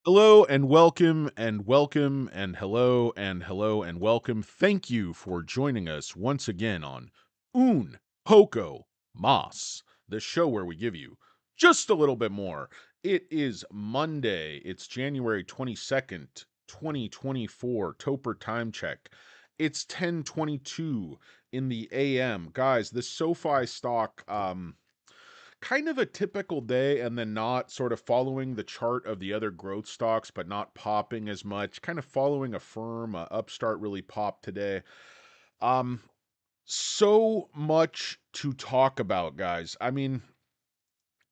Hello and welcome and welcome and hello and welcome. Thank you for joining us once again on Un Poco Mas, the show where we give you just a little bit more. It is Monday. It's January 22nd, 2024. Toper time check. It's 10:22 in the AM. Guys, the SOFI stock kind of a typical day and then not sort of following the chart of the other growth stocks, but not popping as much, kind of following Affirm. Upstart really popped today. Um, so much to talk about, guys. I mean,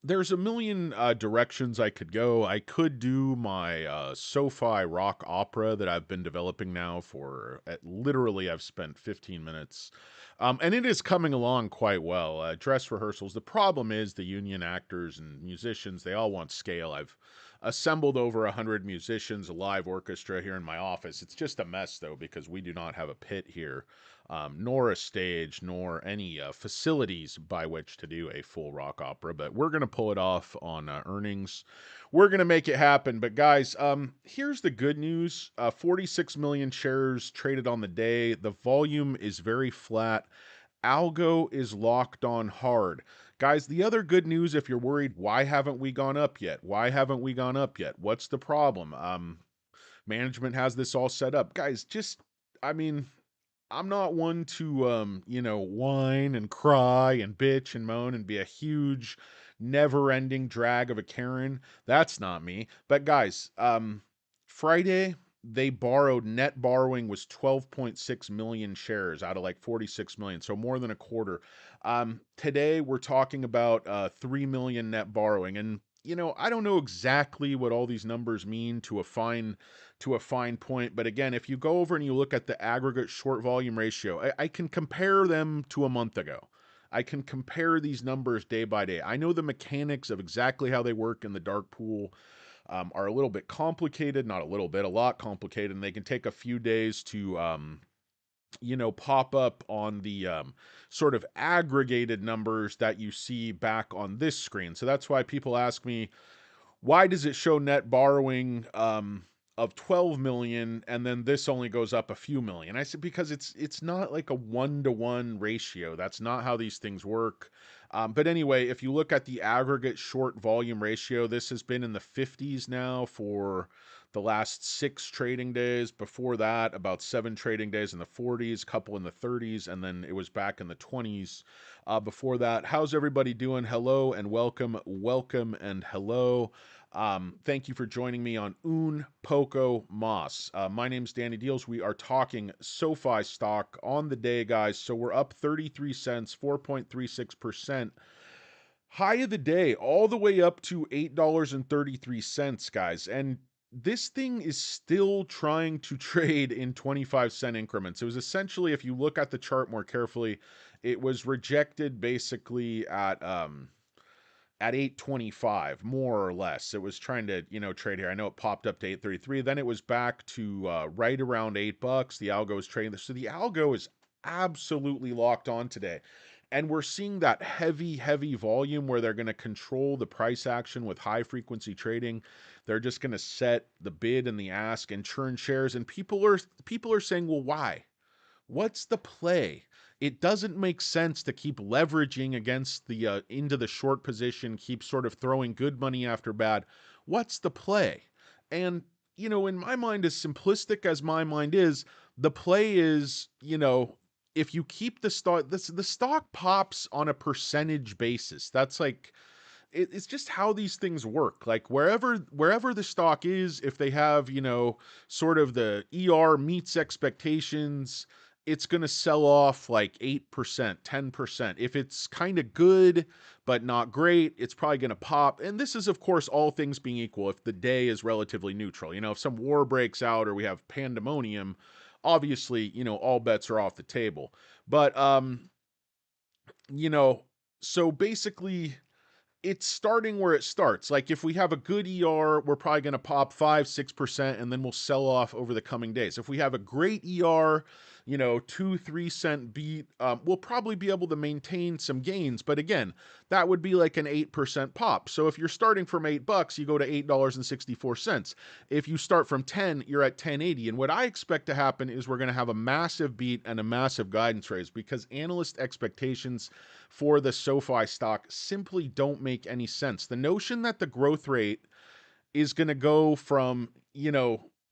there's a million directions I could go. I could do my SoFi rock opera that I've been developing now for literally I've spent 15 minutes. And it is coming along quite well. Dress rehearsals. The problem is the union actors and musicians, they all want scale. I've assembled over 100 musicians, a live orchestra here in my office. It's just a mess, though, because we do not have a pit here, nor a stage, nor any facilities by which to do a full rock opera. But we're going to pull it off on earnings. We're going to make it happen. But guys, here's the good news: 46 million shares traded on the day. The volume is very flat. Algo is locked on hard. Guys, the other good news, if you're worried, why haven't we gone up yet? Why haven't we gone up yet? What's the problem? Management has this all set up. Guys, I mean, I'm not one to whine and cry and bitch and moan and be a huge never-ending drag of a Karen. That's not me. But guys, Friday they borrowed, net borrowing was 12.6 million shares out of like 46 million, so more than a quarter. Today we're talking about 3 million net borrowing, and I don't know exactly what all these numbers mean to a fine point. But again, if you go over and you look at the aggregate short volume ratio, I can compare them to a month ago. I can compare these numbers day by day. I know the mechanics of exactly how they work in the dark pool are a little bit complicated, not a little bit, a lot complicated, and they can take a few days to pop up on the sort of aggregated numbers that you see back on this screen. So that's why people ask me, why does it show net borrowing of 12 million and then this only goes up a few million? I said because it's not like a 1-to-1 ratio. That's not how these things work. But anyway, if you look at the aggregate short volume ratio, this has been in the 50s now for the last 6 trading days. Before that, about 7 trading days in the 40s, couple in the 30s, and then it was back in the 20s before that. How's everybody doing? Hello and welcome, welcome and hello. Thank you for joining me on Un Poco Mas. My name's Danny Deals. We are talking SoFi stock on the day, guys. So we're up 33 cents, 4.36%. High of the day, all the way up to $8.33, guys. And this thing is still trying to trade in 25-cent increments. It was essentially, if you look at the chart more carefully, it was rejected basically at 825, more or less. It was trying to, trade here. I know it popped up to 833. Then it was back to right around $8. The algo is trading this. So the algo is absolutely locked on today. And we're seeing that heavy volume where they're going to control the price action with high frequency trading. They're just going to set the bid and the ask and churn shares. And people are saying, well, why? What's the play? It doesn't make sense to keep leveraging against the into the short position, keep sort of throwing good money after bad. What's the play? And in my mind, as simplistic as my mind is, the play is, if you keep the stock, the stock pops on a percentage basis. That's like it's just how these things work. Like wherever the stock is, if they have, sort of the ER meets expectations, it's going to sell off like 8%, 10%. If it's kind of good but not great, it's probably going to pop. And this is, of course, all things being equal, if the day is relatively neutral. If some war breaks out or we have pandemonium, obviously, all bets are off the table. But you know, so basically it's starting where it starts. Like if we have a good ER, we're probably going to pop 5-6% and then we'll sell off over the coming days. If we have a great ER, 2, 3 cent beat, we'll probably be able to maintain some gains. But again, that would be like an 8% pop. So if you're starting from $8, you go to $8.64. If you start from 10, you're at 10.80. And what I expect to happen is we're going to have a massive beat and a massive guidance raise because analyst expectations for the SOFI stock simply don't make any sense. The notion that the growth rate is going to go from,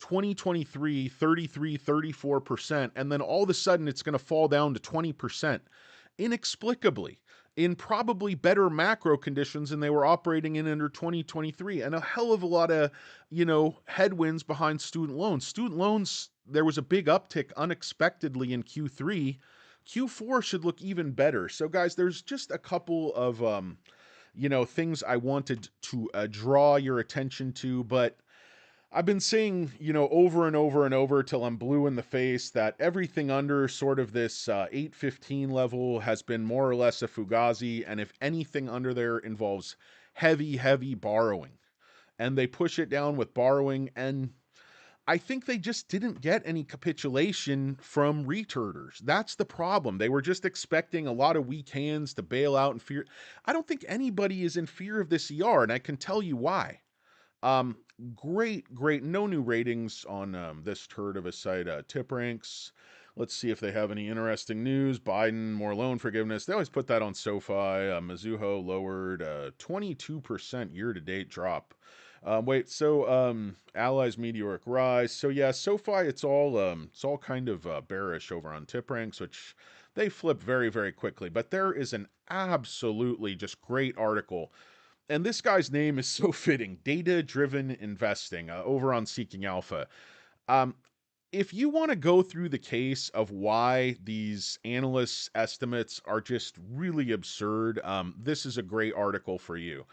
2023, 33, 34%, and then all of a sudden it's going to fall down to 20% inexplicably in probably better macro conditions than they were operating in under 2023, and a hell of a lot of, headwinds behind student loans. Student loans, there was a big uptick unexpectedly in Q3. Q4 should look even better. So guys, there's just a couple of things I wanted to draw your attention to, but I've been saying, over and over and over till I'm blue in the face that everything under sort of this 815 level has been more or less a Fugazi, and if anything under there involves heavy, heavy borrowing. And they push it down with borrowing, and I think they just didn't get any capitulation from retarders. That's the problem. They were just expecting a lot of weak hands to bail out in fear. I don't think anybody is in fear of this ER, and I can tell you why. Um, great. No new ratings on this turd of a site. Tip ranks. Let's see if they have any interesting news. Biden, more loan forgiveness. They always put that on SoFi. Mizuho lowered 22% year-to-date drop. Allies meteoric rise. So yeah, SoFi, it's all kind of bearish over on tip ranks, which they flip very, very quickly. But there is an absolutely just great article, and this guy's name is so fitting. Data driven investing over on Seeking Alpha. Um, if you want to go through the case of why these analysts' estimates are just really absurd, this is a great article for you.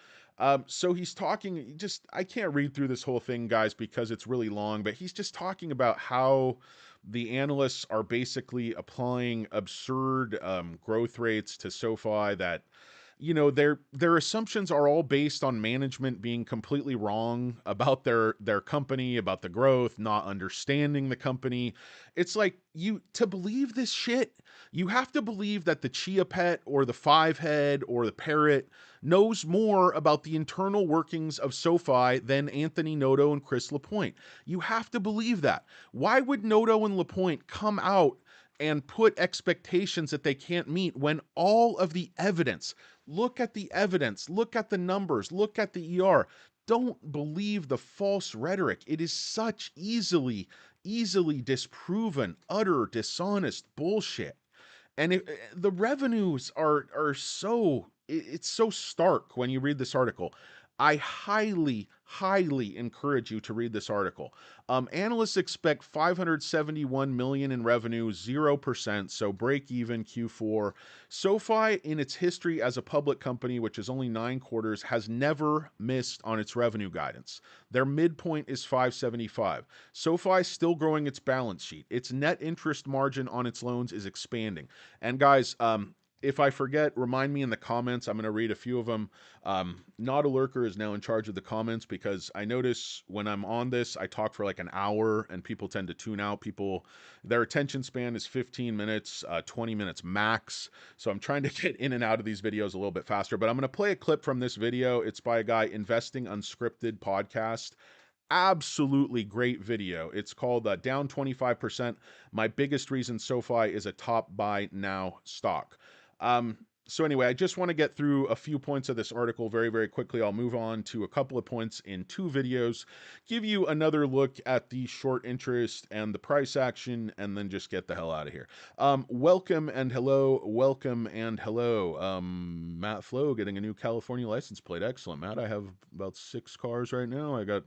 So he's talking, I can't read through this whole thing, guys, because it's really long, but he's just talking about how the analysts are basically applying absurd growth rates to SoFi that, their assumptions are all based on management being completely wrong about their company, about the growth, not understanding the company. It's like, you to believe this shit, you have to believe that the chia pet or the five head or the parrot knows more about the internal workings of SoFi than Anthony Noto and Chris Lapointe. You have to believe that. Why would Noto and Lapointe come out and put expectations that they can't meet when all of the evidence, look at the evidence, look at the numbers, look at the ER. Don't believe the false rhetoric. It is such easily disproven, utter dishonest bullshit. And the revenues are so, it's so stark when you read this article. I highly encourage you to read this article. Analysts expect 571 million in revenue, 0%, so break even Q4. SoFi, in its history as a public company, which is only 9 quarters, has never missed on its revenue guidance. Their midpoint is 575. SoFi is still growing its balance sheet. Its net interest margin on its loans is expanding. And guys, if I forget, remind me in the comments. I'm going to read a few of them. Not a Lurker is now in charge of the comments because I notice when I'm on this, I talk for like an hour and people tend to tune out. Their attention span is 15 minutes, 20 minutes max. So I'm trying to get in and out of these videos a little bit faster. But I'm going to play a clip from this video. It's by a guy, Investing Unscripted Podcast. Absolutely great video. It's called Down 25%. My biggest reason SoFi is a top buy now stock. So anyway, I just want to get through a few points of this article very, very quickly. I'll move on to a couple of points in 2 videos, give you another look at the short interest and the price action, and then just get the hell out of here. Welcome and hello. Matt Flo getting a new California license plate. Excellent, Matt. I have about 6 cars right now. I got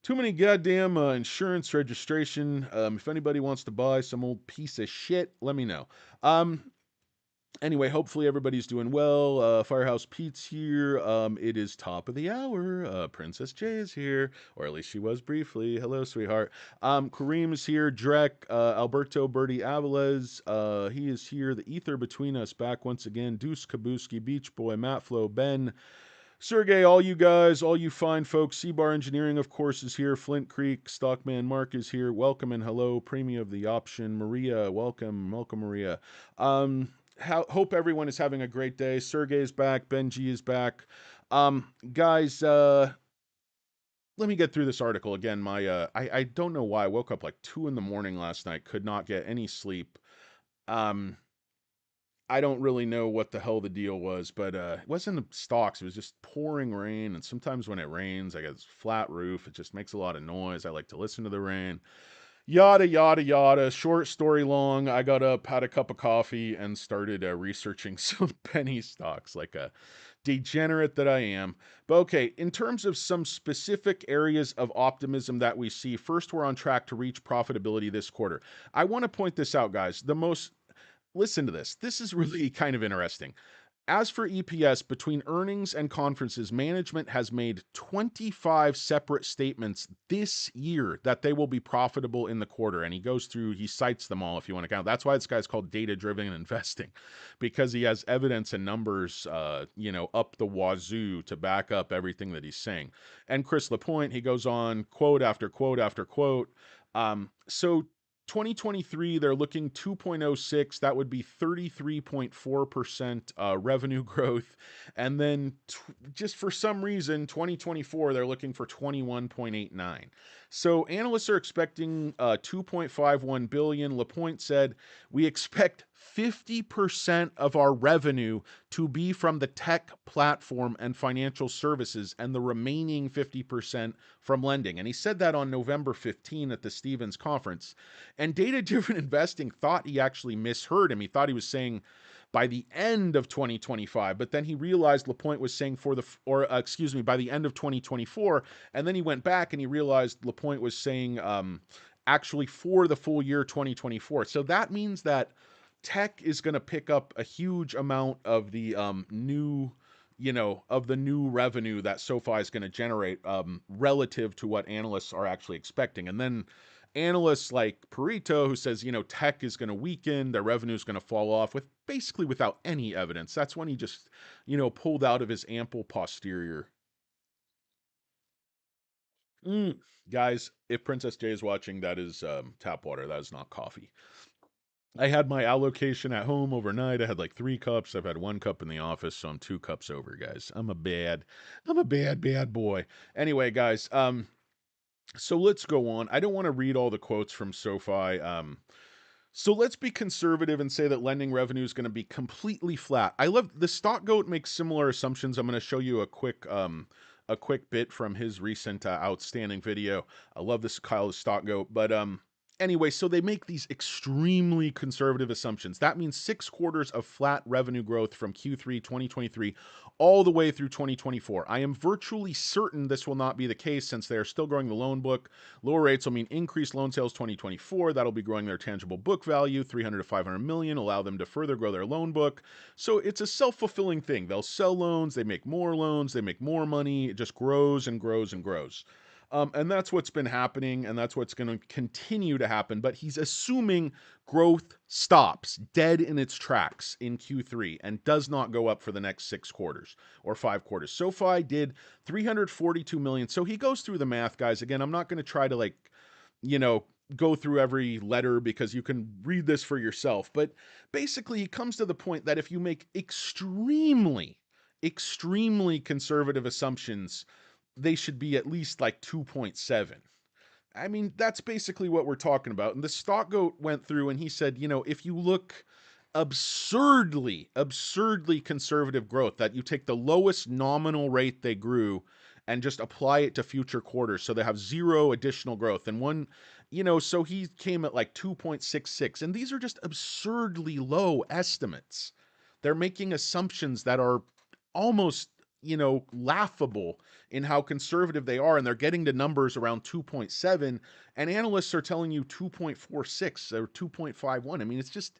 too many goddamn insurance registration. If anybody wants to buy some old piece of shit, let me know. Anyway, hopefully everybody's doing well. Firehouse Pete's here. It is top of the hour. Princess J is here, or at least she was briefly. Hello, sweetheart. Kareem is here. Drek, Alberto Bertie Avilés. He is here. The ether between us back once again. Deuce Kabuski, Beach Boy, Matt Flo, Ben. Sergey, all you guys, all you fine folks, C-Bar Engineering, of course, is here. Flint Creek, Stockman Mark is here. Welcome and hello. Premium of the option. Maria, welcome. Welcome, Maria. Hope everyone is having a great day. Sergey's back. Benji is back. Guys, let me get through this article again. I don't know why I woke up like 2 in the morning last night, could not get any sleep. Um, I don't really know what the hell the deal was, but it wasn't the stocks. It was just pouring rain, and sometimes when it rains, I got this flat roof. It just makes a lot of noise. I like to listen to the rain. Yada yada yada. Short story long. I got up, had a cup of coffee, and started researching some penny stocks, like a degenerate that I am. But okay, in terms of some specific areas of optimism that we see, first, we're on track to reach profitability this quarter. I want to point this out, guys. Listen to this. This is really kind of interesting. As for EPS, between earnings and conferences, management has made 25 separate statements this year that they will be profitable in the quarter. And he goes through, he cites them all if you want to count. That's why this guy's called data-driven investing, because he has evidence and numbers, up the wazoo to back up everything that he's saying. And Chris Lapointe, he goes on, quote after quote after quote. So 2023, they're looking 2.06. That would be 33.4% revenue growth. And then just for some reason, 2024, they're looking for 21.89. So analysts are expecting 2.51 billion. Lapointe said, we expect 50% of our revenue to be from the tech platform and financial services, and the remaining 50% from lending. And he said that on November 15 at the Stevens conference. And data-driven investing thought he actually misheard him. He thought he was saying by the end of 2025, but then he realized Lapointe was saying by the end of 2024, and then he went back and he realized Lapointe was saying actually for the full year 2024. So that means that tech is going to pick up a huge amount of the new revenue that SoFi is going to generate relative to what analysts are actually expecting. And then analysts like Pareto, who says, tech is going to weaken, their revenue is going to fall off without any evidence. That's when he just, pulled out of his ample posterior. Mm. Guys, if Princess J is watching, that is tap water. That is not coffee. I had my allocation at home overnight. I had like 3 cups. I've had 1 cup in the office, so I'm 2 cups over, guys. I'm a bad boy. Anyway, guys, so let's go on. I don't want to read all the quotes from SoFi. So let's be conservative and say that lending revenue is going to be completely flat. I love the stock goat makes similar assumptions. I'm going to show you a quick bit from his recent outstanding video. I love this Kyle the stock goat, but anyway, so they make these extremely conservative assumptions. That means 6 quarters of flat revenue growth from Q3 2023 all the way through 2024. I am virtually certain this will not be the case since they are still growing the loan book. Lower rates will mean increased loan sales 2024. That'll be growing their tangible book value, 300 to 500 million, allow them to further grow their loan book. So it's a self-fulfilling thing. They'll sell loans, they make more loans, they make more money. It just grows and grows and grows. And that's what's been happening, and that's what's going to continue to happen. But he's assuming growth stops dead in its tracks in Q3 and does not go up for the next 6 quarters or 5 quarters. SoFi did 342 million. So he goes through the math, guys. Again, I'm not going to try to go through every letter because you can read this for yourself. But basically, he comes to the point that if you make extremely, extremely conservative assumptions, they should be at least like 2.7. I mean, that's basically what we're talking about. And the stock goat went through and he said, if you look absurdly conservative growth, that you take the lowest nominal rate they grew and just apply it to future quarters. So they have zero additional growth. And so he came at like 2.66. And these are just absurdly low estimates. They're making assumptions that are almost laughable in how conservative they are, and they're getting to numbers around 2.7, and analysts are telling you 2.46 or 2.51. I mean, it's just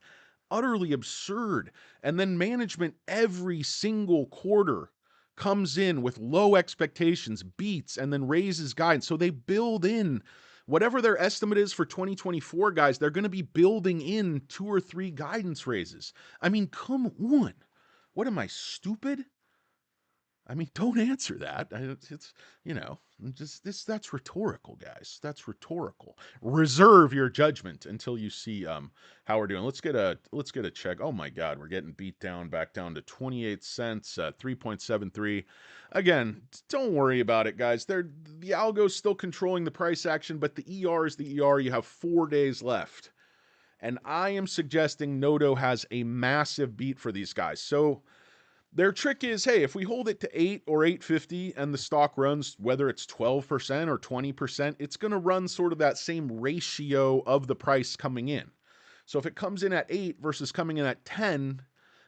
utterly absurd. And then management every single quarter comes in with low expectations, beats, and then raises guidance. So they build in whatever their estimate is for 2024, guys. They're going to be building in 2 or 3 guidance raises. I mean, come on. What am I, stupid? I mean, don't answer that. It's you know, just this that's rhetorical, guys. That's rhetorical. Reserve your judgment until you see how we're doing. Let's get a check. Oh my god, we're getting beat down back down to 28 cents, 3.73. Again, don't worry about it, guys. The algo's still controlling the price action, but the ER is the ER. You have 4 days left. And I am suggesting Noto has a massive beat for these guys. So their trick is, hey, if we hold it to 8 or 850 and the stock runs, whether it's 12% or 20%, it's going to run sort of that same ratio of the price coming in. So if it comes in at 8 versus coming in at 10,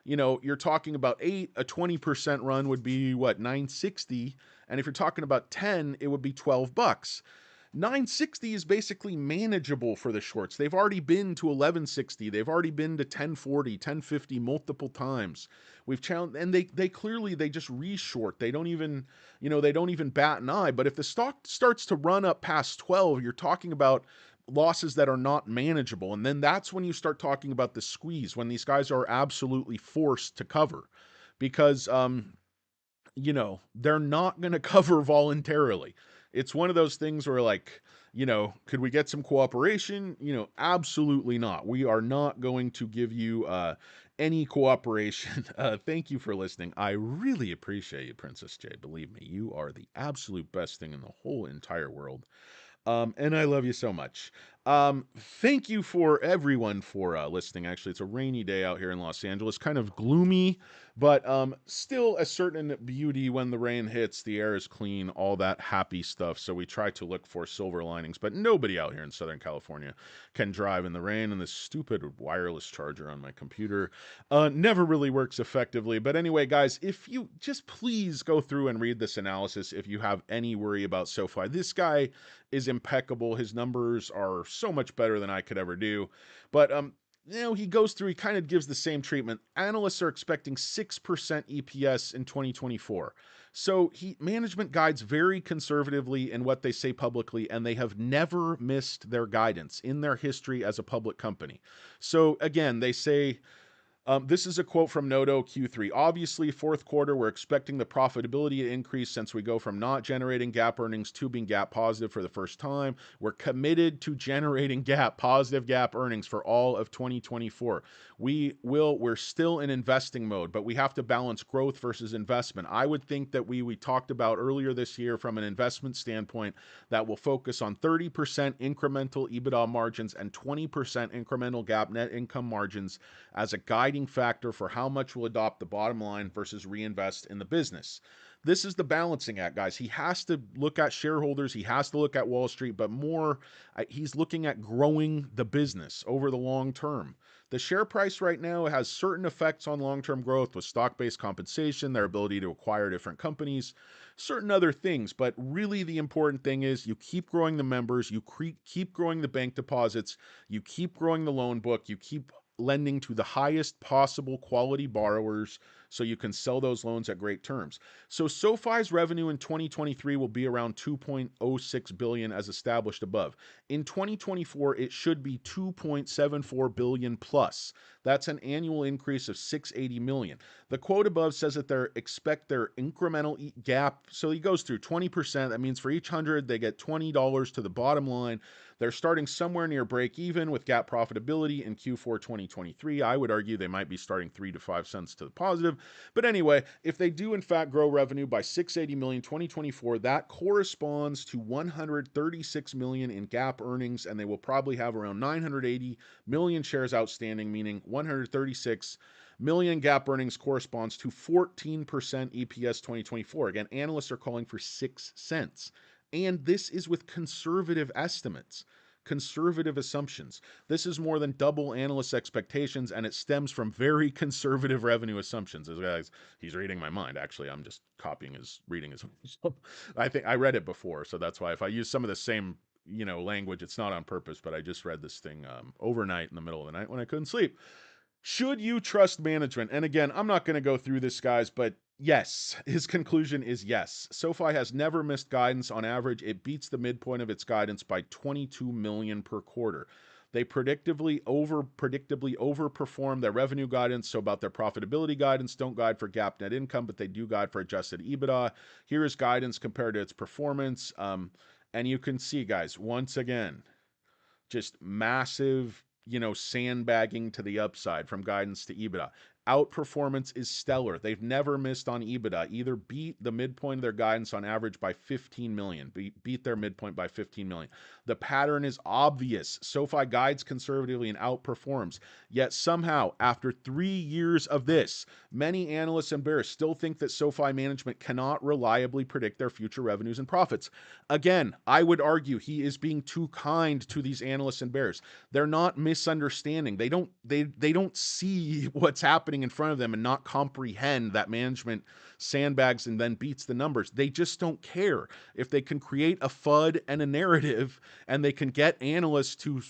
you're talking about 8, a 20% run would be what, 960, and if you're talking about 10, it would be $12. 960 is basically manageable for the shorts. They've already been to 1160. They've already been to 1040, 1050 multiple times. We've challenged, and they clearly they just reshort. They don't even, they don't even bat an eye. But if the stock starts to run up past 12, you're talking about losses that are not manageable. And then that's when you start talking about the squeeze, when these guys are absolutely forced to cover. Because they're not going to cover voluntarily. It's one of those things where, like, could we get some cooperation? Absolutely not. We are not going to give you any cooperation. Thank you for listening. I really appreciate you, Princess J. Believe me, you are the absolute best thing in the whole entire world. And I love you so much. Thank you for everyone for listening. Actually, it's a rainy day out here in Los Angeles, kind of gloomy, but still a certain beauty when the rain hits. The air is clean, all that happy stuff. So we try to look for silver linings, but nobody out here in Southern California can drive in the rain. And this stupid wireless charger on my computer never really works effectively. But anyway, guys, if you just please go through and read this analysis if you have any worry about SoFi. This guy is impeccable. His numbers are so much better than I could ever do. But he goes through, he kind of gives the same treatment. Analysts are expecting 6% EPS in 2024. So management guides very conservatively in what they say publicly, and they have never missed their guidance in their history as a public company. So again, they say, this is a quote from Noto Q3. Obviously, fourth quarter, we're expecting the profitability to increase since we go from not generating GAAP earnings to being GAAP positive for the first time. We're committed to generating positive GAAP earnings for all of 2024. We're still in investing mode, but we have to balance growth versus investment. I would think that we talked about earlier this year from an investment standpoint that will focus on 30% incremental EBITDA margins and 20% incremental GAAP net income margins as a guiding factor for how much we'll adopt the bottom line versus reinvest in the business. This is the balancing act, guys. He has to look at shareholders. He has to look at Wall Street, but more, he's looking at growing the business over the long term. The share price right now has certain effects on long-term growth with stock-based compensation, their ability to acquire different companies, certain other things. But really the important thing is you keep growing the members, you keep growing the bank deposits, you keep growing the loan book, you keep lending to the highest possible quality borrowers so you can sell those loans at great terms. So SoFi's revenue in 2023 will be around 2.06 billion as established above. In 2024, it should be 2.74 billion plus. That's an annual increase of 680 million. The quote above says that they expect their incremental gap. So he goes through 20%. That means for each 100, they get $20 to the bottom line. They're starting somewhere near break even with GAAP profitability in Q4 2023. I would argue they might be starting 3 to 5 cents to the positive. But anyway, if they do in fact grow revenue by 680 million 2024, that corresponds to 136 million in GAAP earnings, and they will probably have around 980 million shares outstanding, meaning 136 million GAAP earnings corresponds to 14% EPS 2024. Again, analysts are calling for 6 cents. And this is with conservative estimates, conservative assumptions. This is more than double analysts' expectations, and it stems from very conservative revenue assumptions. This guy's, he's reading my mind. Actually, I'm just copying his, reading his. I think I read it before, so that's why if I use some of the same, language, it's not on purpose, but I just read this thing overnight in the middle of the night when I couldn't sleep. Should you trust management? And again, I'm not going to go through this, guys, but yes, his conclusion is yes. SoFi has never missed guidance. On average, it beats the midpoint of its guidance by 22 million per quarter. They predictably overperform their revenue guidance. So about their profitability guidance, don't guide for GAAP net income, but they do guide for adjusted EBITDA. Here is guidance compared to its performance. And you can see, guys, once again, just massive, sandbagging to the upside from guidance to EBITDA. Outperformance is stellar. They've never missed on EBITDA, either beat the midpoint of their guidance on average by 15 million, beat their midpoint by 15 million. The pattern is obvious. SoFi guides conservatively and outperforms. Yet somehow, after 3 years of this, many analysts and bears still think that SoFi management cannot reliably predict their future revenues and profits. Again, I would argue he is being too kind to these analysts and bears. They're not misunderstanding. They don't see what's happening in front of them and not comprehend that management sandbags and then beats the numbers. They just don't care. If they can create a FUD and a narrative and they can get analysts to,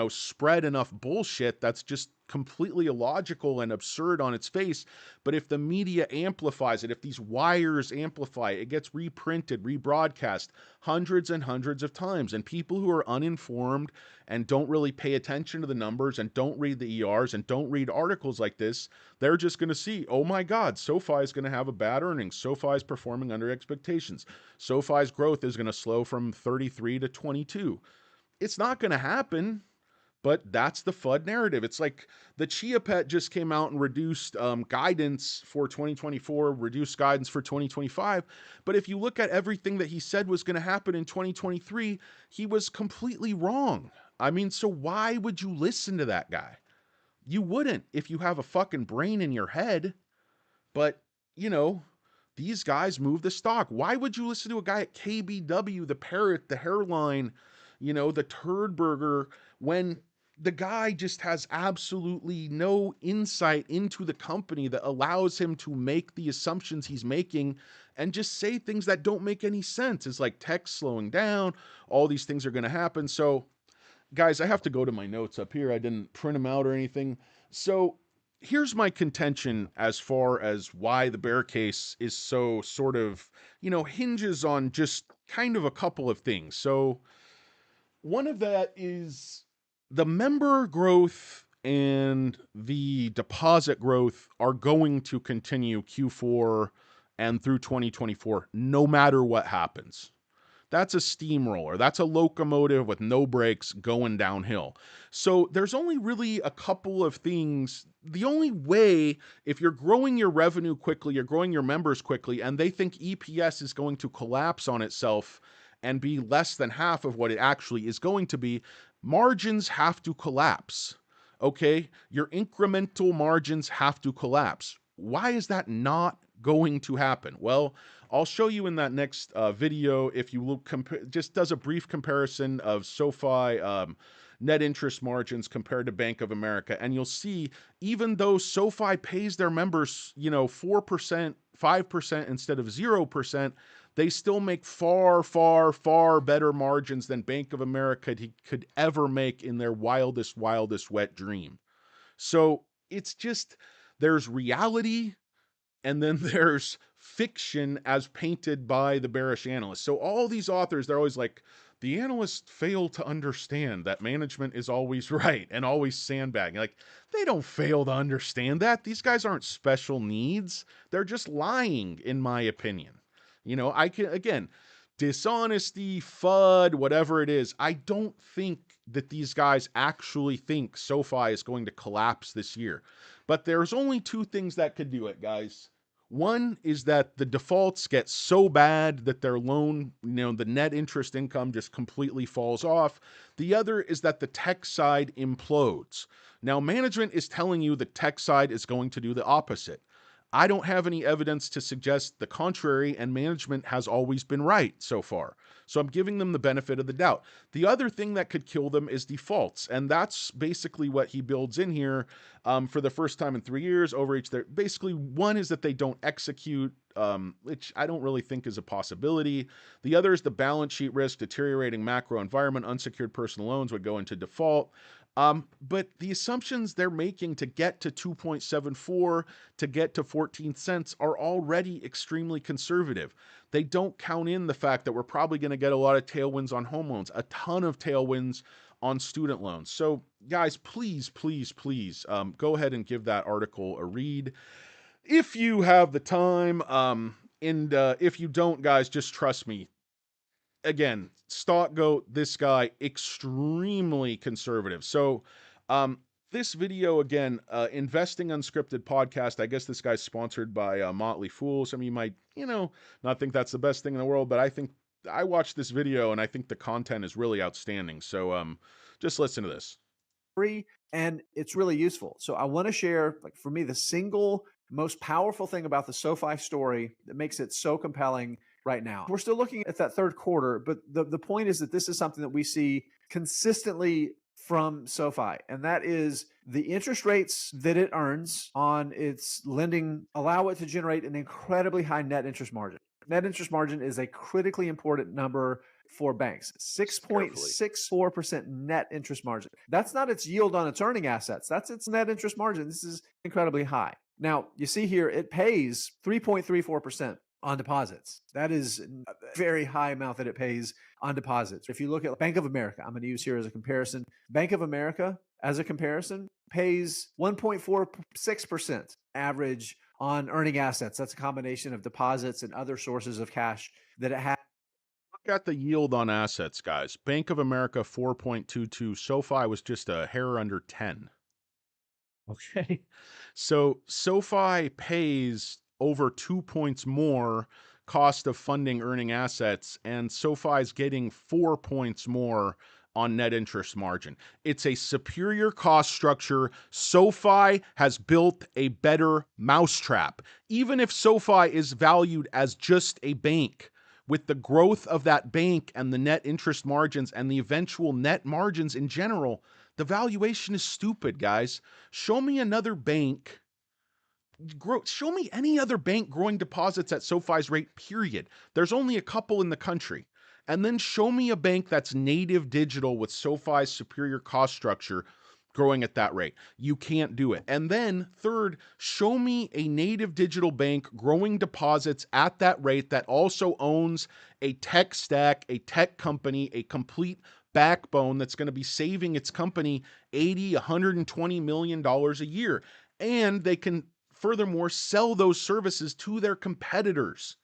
spread enough bullshit that's just completely illogical and absurd on its face. But if the media amplifies it, if these wires amplify it, it gets reprinted, rebroadcast hundreds and hundreds of times. And people who are uninformed and don't really pay attention to the numbers and don't read the ERs and don't read articles like this, they're just going to see, oh my God, SoFi is going to have a bad earnings. SoFi is performing under expectations. SoFi's growth is going to slow from 33 to 22. It's not going to happen. But that's the FUD narrative. It's like the Chia Pet just came out and reduced guidance for 2024, reduced guidance for 2025. But if you look at everything that he said was going to happen in 2023, he was completely wrong. I mean, so why would you listen to that guy? You wouldn't if you have a fucking brain in your head. But, these guys move the stock. Why would you listen to a guy at KBW, the parrot, the hairline, the turd burger, when the guy just has absolutely no insight into the company that allows him to make the assumptions he's making and just say things that don't make any sense? It's like tech slowing down, all these things are going to happen. So, guys, I have to go to my notes up here. I didn't print them out or anything. So, here's my contention as far as why the bear case is so sort of, hinges on just kind of a couple of things. So, one of that is the member growth and the deposit growth are going to continue Q4 and through 2024, no matter what happens. That's a steamroller. That's a locomotive with no brakes going downhill. So there's only really a couple of things. The only way, if you're growing your revenue quickly, you're growing your members quickly, and they think EPS is going to collapse on itself and be less than half of what it actually is going to be, margins have to collapse. Okay? Your incremental margins have to collapse. Why is that not going to happen? Well, I'll show you in that next video. If you look, just does a brief comparison of SoFi net interest margins compared to Bank of America, and you'll see even though SoFi pays their members, 4%, 5% instead of 0%, they still make far, far, far better margins than Bank of America could ever make in their wildest, wildest wet dream. So it's just, there's reality and then there's fiction as painted by the bearish analysts. So all these authors, they're always like, the analysts fail to understand that management is always right and always sandbagging. Like, they don't fail to understand that. These guys aren't special needs. They're just lying, in my opinion. I can, again, dishonesty, FUD, whatever it is, I don't think that these guys actually think SoFi is going to collapse this year. But there's only two things that could do it, guys. One is that the defaults get so bad that their loan, the net interest income just completely falls off. The other is that the tech side implodes. Now, management is telling you the tech side is going to do the opposite. I don't have any evidence to suggest the contrary, and management has always been right so far. So I'm giving them the benefit of the doubt. The other thing that could kill them is defaults, and that's basically what he builds in here for the first time in 3 years. Overreach there. Basically, one is that they don't execute, which I don't really think is a possibility. The other is the balance sheet risk, deteriorating macro environment, unsecured personal loans would go into default. But the assumptions they're making to get to 2.74, to get to 14 cents are already extremely conservative. They don't count in the fact that we're probably going to get a lot of tailwinds on home loans, a ton of tailwinds on student loans. So, guys, please, please, please go ahead and give that article a read if you have the time. And if you don't, guys, just trust me. Again, stock goat, this guy, extremely conservative. So, this video again, investing unscripted podcast. I guess this guy's sponsored by Motley Fool. Some of you might, not think that's the best thing in the world, but I think I watched this video and I think the content is really outstanding. So, just listen to this. Free, and it's really useful. So I want to share, like, for me, the single most powerful thing about the SoFi story that makes it so compelling right now. We're still looking at that third quarter, but the point is that this is something that we see consistently from SoFi, and that is the interest rates that it earns on its lending allow it to generate an incredibly high net interest margin. Net interest margin is a critically important number for banks. 6.64% net interest margin. That's not its yield on its earning assets. That's its net interest margin. This is incredibly high. Now, you see here, it pays 3.34% on deposits. That is a very high amount that it pays on deposits. If you look at Bank of America, I'm going to use here as a comparison. Bank of America, as a comparison, pays 1.46% average on earning assets. That's a combination of deposits and other sources of cash that it has. Look at the yield on assets, guys. Bank of America 4.22. SoFi was just a hair under 10. Okay. So SoFi pays over 2 points more cost of funding earning assets, and SoFi's getting 4 points more on net interest margin. It's a superior cost structure. SoFi has built a better mousetrap. Even if SoFi is valued as just a bank, with the growth of that bank and the net interest margins and the eventual net margins in general, the valuation is stupid, guys. Show me another bank. Show me any other bank growing deposits at SoFi's rate, period. There's only a couple in the country. And then show me a bank that's native digital with SoFi's superior cost structure growing at that rate. You can't do it. And then third, show me a native digital bank growing deposits at that rate that also owns a tech stack, a tech company, a complete backbone that's going to be saving its company $80, $120 million a year. And they can furthermore sell those services to their competitors.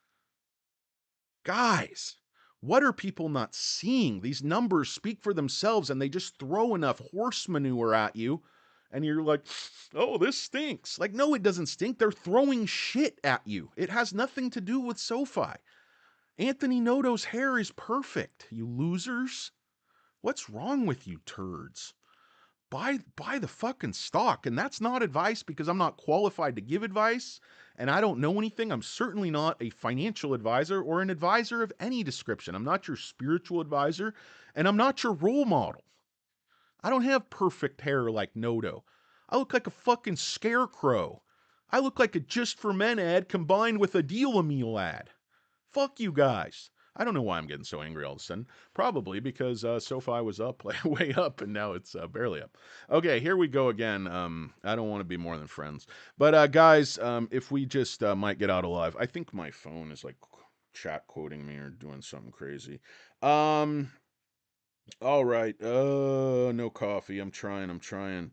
Guys, what are people not seeing? These numbers speak for themselves, and they just throw enough horse manure at you, and you're like, oh, this stinks. Like, no, it doesn't stink. They're throwing shit at you. It has nothing to do with SoFi. Anthony Noto's hair is perfect, you losers. What's wrong with you turds? Buy the fucking stock. And that's not advice because I'm not qualified to give advice and I don't know anything. I'm certainly not a financial advisor or an advisor of any description. I'm not your spiritual advisor and I'm not your role model. I don't have perfect hair like Noto. I look like a fucking scarecrow. I look like a Just for Men ad combined with a Deal-A-Meal ad. Fuck you guys. I don't know why I'm getting so angry all of a sudden. Probably because SoFi was up, way up, and now it's barely up. Okay, here we go again. I don't want to be more than friends. But guys, if we just might get out alive. I think my phone is like chat quoting me or doing something crazy. All right. No coffee. I'm trying.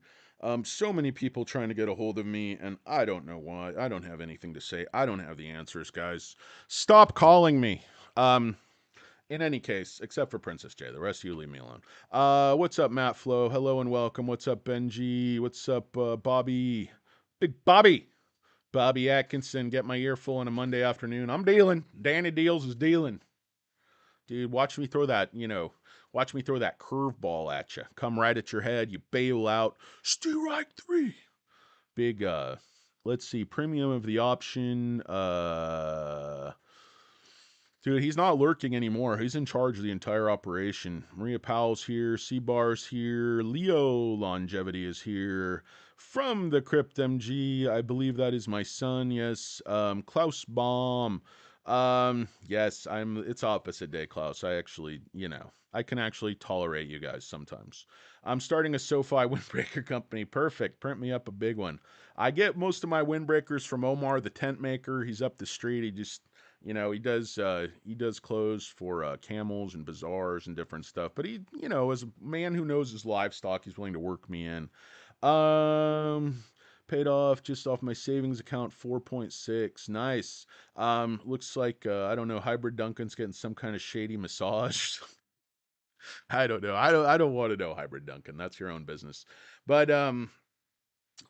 So many people trying to get a hold of me, and I don't know why. I don't have anything to say. I don't have the answers, guys. Stop calling me. In any case, except for Princess J, the rest of you leave me alone. What's up, Matt Flo? Hello and welcome. What's up, Benji? What's up, Bobby? Big Bobby. Bobby Atkinson. Get my earful on a Monday afternoon. I'm dealing. Danny Deals is dealing. Dude, watch me throw that curveball at you. Come right at your head. You bail out. Strike three. Big, let's see, premium of the option. Dude, he's not lurking anymore. He's in charge of the entire operation. Maria Powell's here. C-Bar's here. Leo Longevity is here. From the Crypt MG, I believe that is my son. Yes. Klaus Baum. Yes, it's opposite day, Klaus. I actually, I can actually tolerate you guys sometimes. I'm starting a SoFi windbreaker company. Perfect. Print me up a big one. I get most of my windbreakers from Omar, the tent maker. He's up the street. He just, He does clothes for camels and bazaars and different stuff. But as a man who knows his livestock, he's willing to work me in. Paid off just off my savings account 4.6. Nice. Looks like I don't know, Hybrid Duncan's getting some kind of shady massage. I don't know. I don't want to know, Hybrid Duncan. That's your own business. But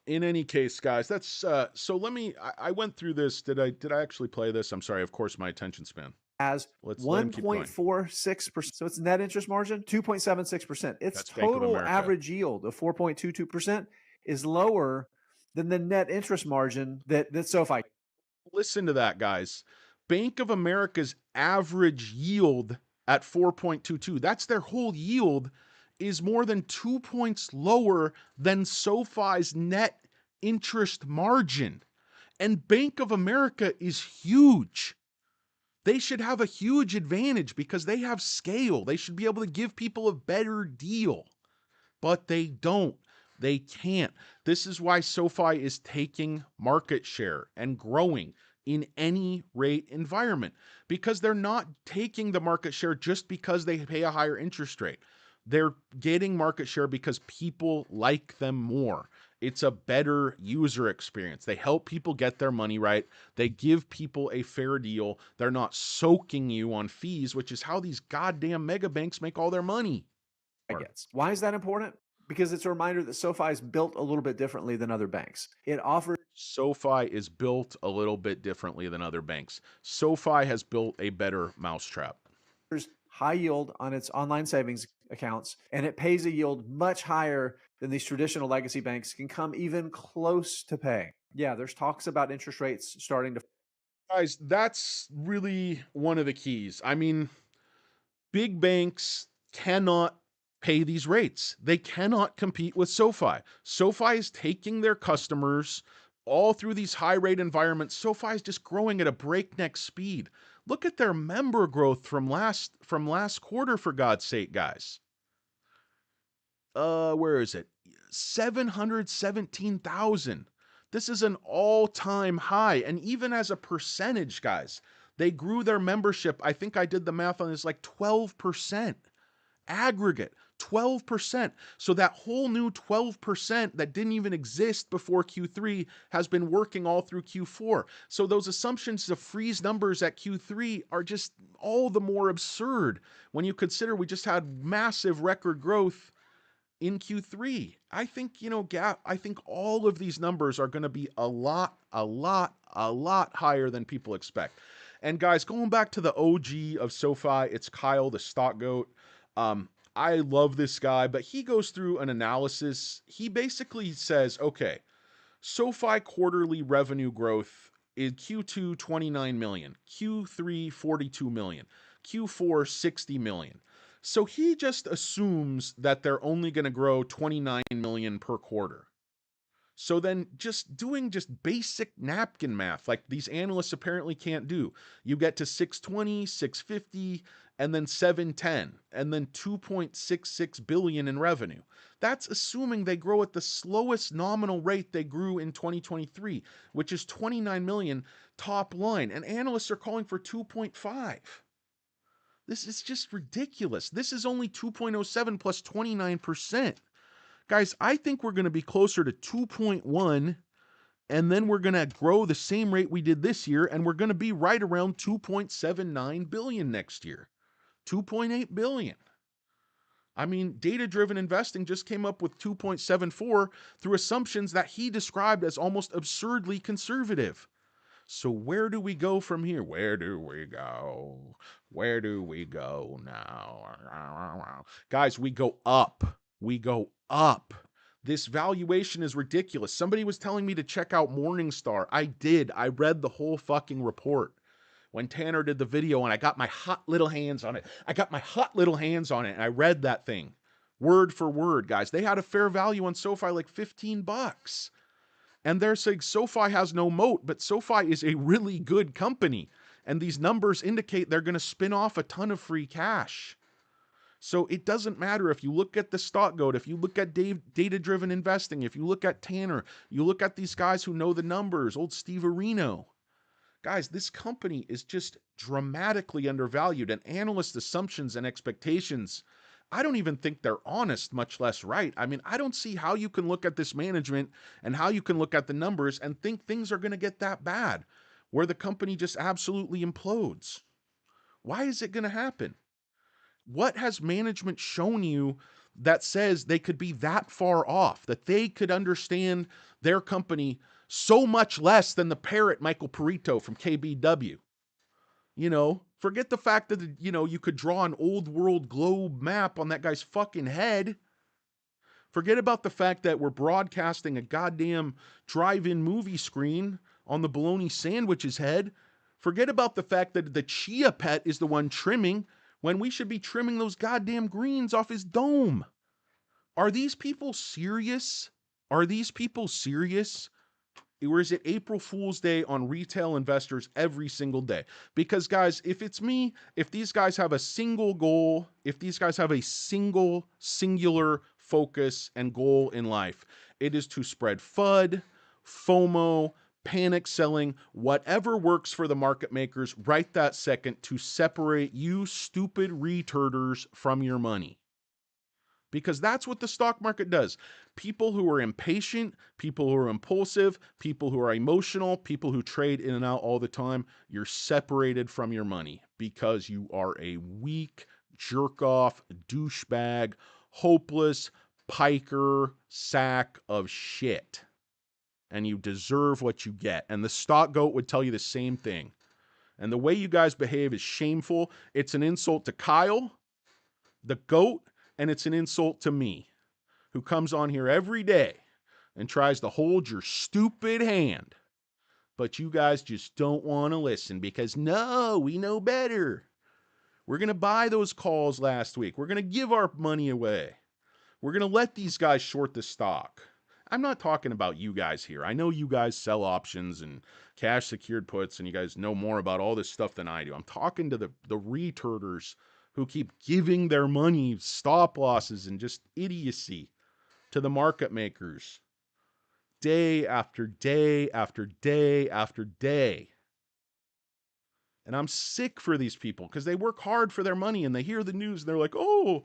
in any case, guys, that's so let me I went through this. Did I actually play this? I'm sorry, of course, my attention span. As Let's let him keep going. 1.46%. So its net interest margin, 2.76%. Its That's Bank of total America. average yield of 4.22% is lower than the net interest margin that SoFi. Listen to that, guys. Bank of America's average yield at 4.22, that's their whole yield, is more than 2 points lower than SoFi's net interest margin. And Bank of America is huge. They should have a huge advantage because they have scale. They should be able to give people a better deal, but they don't. They can't. This is why SoFi is taking market share and growing in any rate environment, because they're not taking the market share just because they pay a higher interest rate. They're getting market share because people like them more. It's a better user experience. They help people get their money right. They give people a fair deal. They're not soaking you on fees, which is how these goddamn mega banks make all their money. Gets. Why is that important? Because it's a reminder that SoFi is built a little bit differently than other banks. It offers SoFi is built a little bit differently than other banks. SoFi has built a better mousetrap. high yield on its online savings accounts, and it pays a yield much higher than these traditional legacy banks can come even close to paying. Yeah, there's talks about interest rates starting to. Guys, that's really one of the keys. I mean, big banks cannot pay these rates. They cannot compete with SoFi. SoFi is taking their customers all through these high rate environments. SoFi is just growing at a breakneck speed. Look at their member growth from last quarter, for God's sake, guys. Where is it? 717,000. This is an all-time high. And even as a percentage, guys, they grew their membership. I think I did the math on this, like 12%. Aggregate, 12%. So that whole new 12% that didn't even exist before Q3 has been working all through Q4. So those assumptions to freeze numbers at Q3 are just all the more absurd when you consider we just had massive record growth in Q3. I think, I think all of these numbers are going to be a lot higher than people expect. And guys, going back to the OG of SoFi, it's Kyle, the stock goat. I love this guy, but he goes through an analysis. He basically says, okay, SoFi quarterly revenue growth in Q2, 29 million, Q3, 42 million, Q4, 60 million. So he just assumes that they're only going to grow 29 million per quarter. So then just doing just basic napkin math, like these analysts apparently can't do. You get to 620, 650, and then 710, and then 2.66 billion in revenue. That's assuming they grow at the slowest nominal rate they grew in 2023, which is 29 million top line. And analysts are calling for 2.5. This is just ridiculous. This is only 2.07 plus 29%. Guys, I think we're going to be closer to 2.1, and then we're going to grow the same rate we did this year, and we're going to be right around 2.79 billion next year. 2.8 billion. I mean, data-driven investing just came up with 2.74 through assumptions that he described as almost absurdly conservative. So where do we go from here? Where do we go? Where do we go now? Guys, we go up. We go up. This valuation is ridiculous. Somebody was telling me to check out Morningstar. I did. I read the whole fucking report when Tanner did the video, and I got my hot little hands on it. And I read that thing word for word, guys. They had a fair value on SoFi like $15. And they're saying SoFi has no moat, but SoFi is a really good company. And these numbers indicate they're going to spin off a ton of free cash. So it doesn't matter if you look at the stock goat, if you look at data-driven investing, if you look at Tanner, you look at these guys who know the numbers, old Steve Areno. Guys, this company is just dramatically undervalued, and analyst assumptions and expectations, I don't even think they're honest, much less right. I mean, I don't see how you can look at this management and how you can look at the numbers and think things are going to get that bad, where the company just absolutely implodes. Why is it going to happen? What has management shown you that says they could be that far off, that they could understand their company so much less than the parrot Michael Perito from KBW? Forget the fact that, you could draw an old world globe map on that guy's fucking head. Forget about the fact that we're broadcasting a goddamn drive-in movie screen on the bologna sandwich's head. Forget about the fact that the chia pet is the one trimming when we should be trimming those goddamn greens off his dome. Are these people serious? Are these people serious? Or is it April Fool's Day on retail investors every single day? Because, guys, if it's me, if these guys have a single goal, if these guys have a singular focus and goal in life, it is to spread FUD, FOMO, panic selling, whatever works for the market makers right that second to separate you stupid retarders from your money. Because that's what the stock market does. People who are impatient, people who are impulsive, people who are emotional, people who trade in and out all the time, you're separated from your money because you are a weak, jerk off, douchebag, hopeless, piker, sack of shit. And you deserve what you get. And the stock goat would tell you the same thing. And the way you guys behave is shameful. It's an insult to Kyle, the goat, and it's an insult to me, who comes on here every day and tries to hold your stupid hand. But you guys just don't want to listen because, no, we know better. We're going to buy those calls last week. We're going to give our money away. We're going to let these guys short the stock. I'm not talking about you guys here. I know you guys sell options and cash secured puts, and you guys know more about all this stuff than I do. I'm talking to the retarders who keep giving their money stop losses and just idiocy to the market makers day after day after day after day. And I'm sick for these people because they work hard for their money and they hear the news and they're like, oh,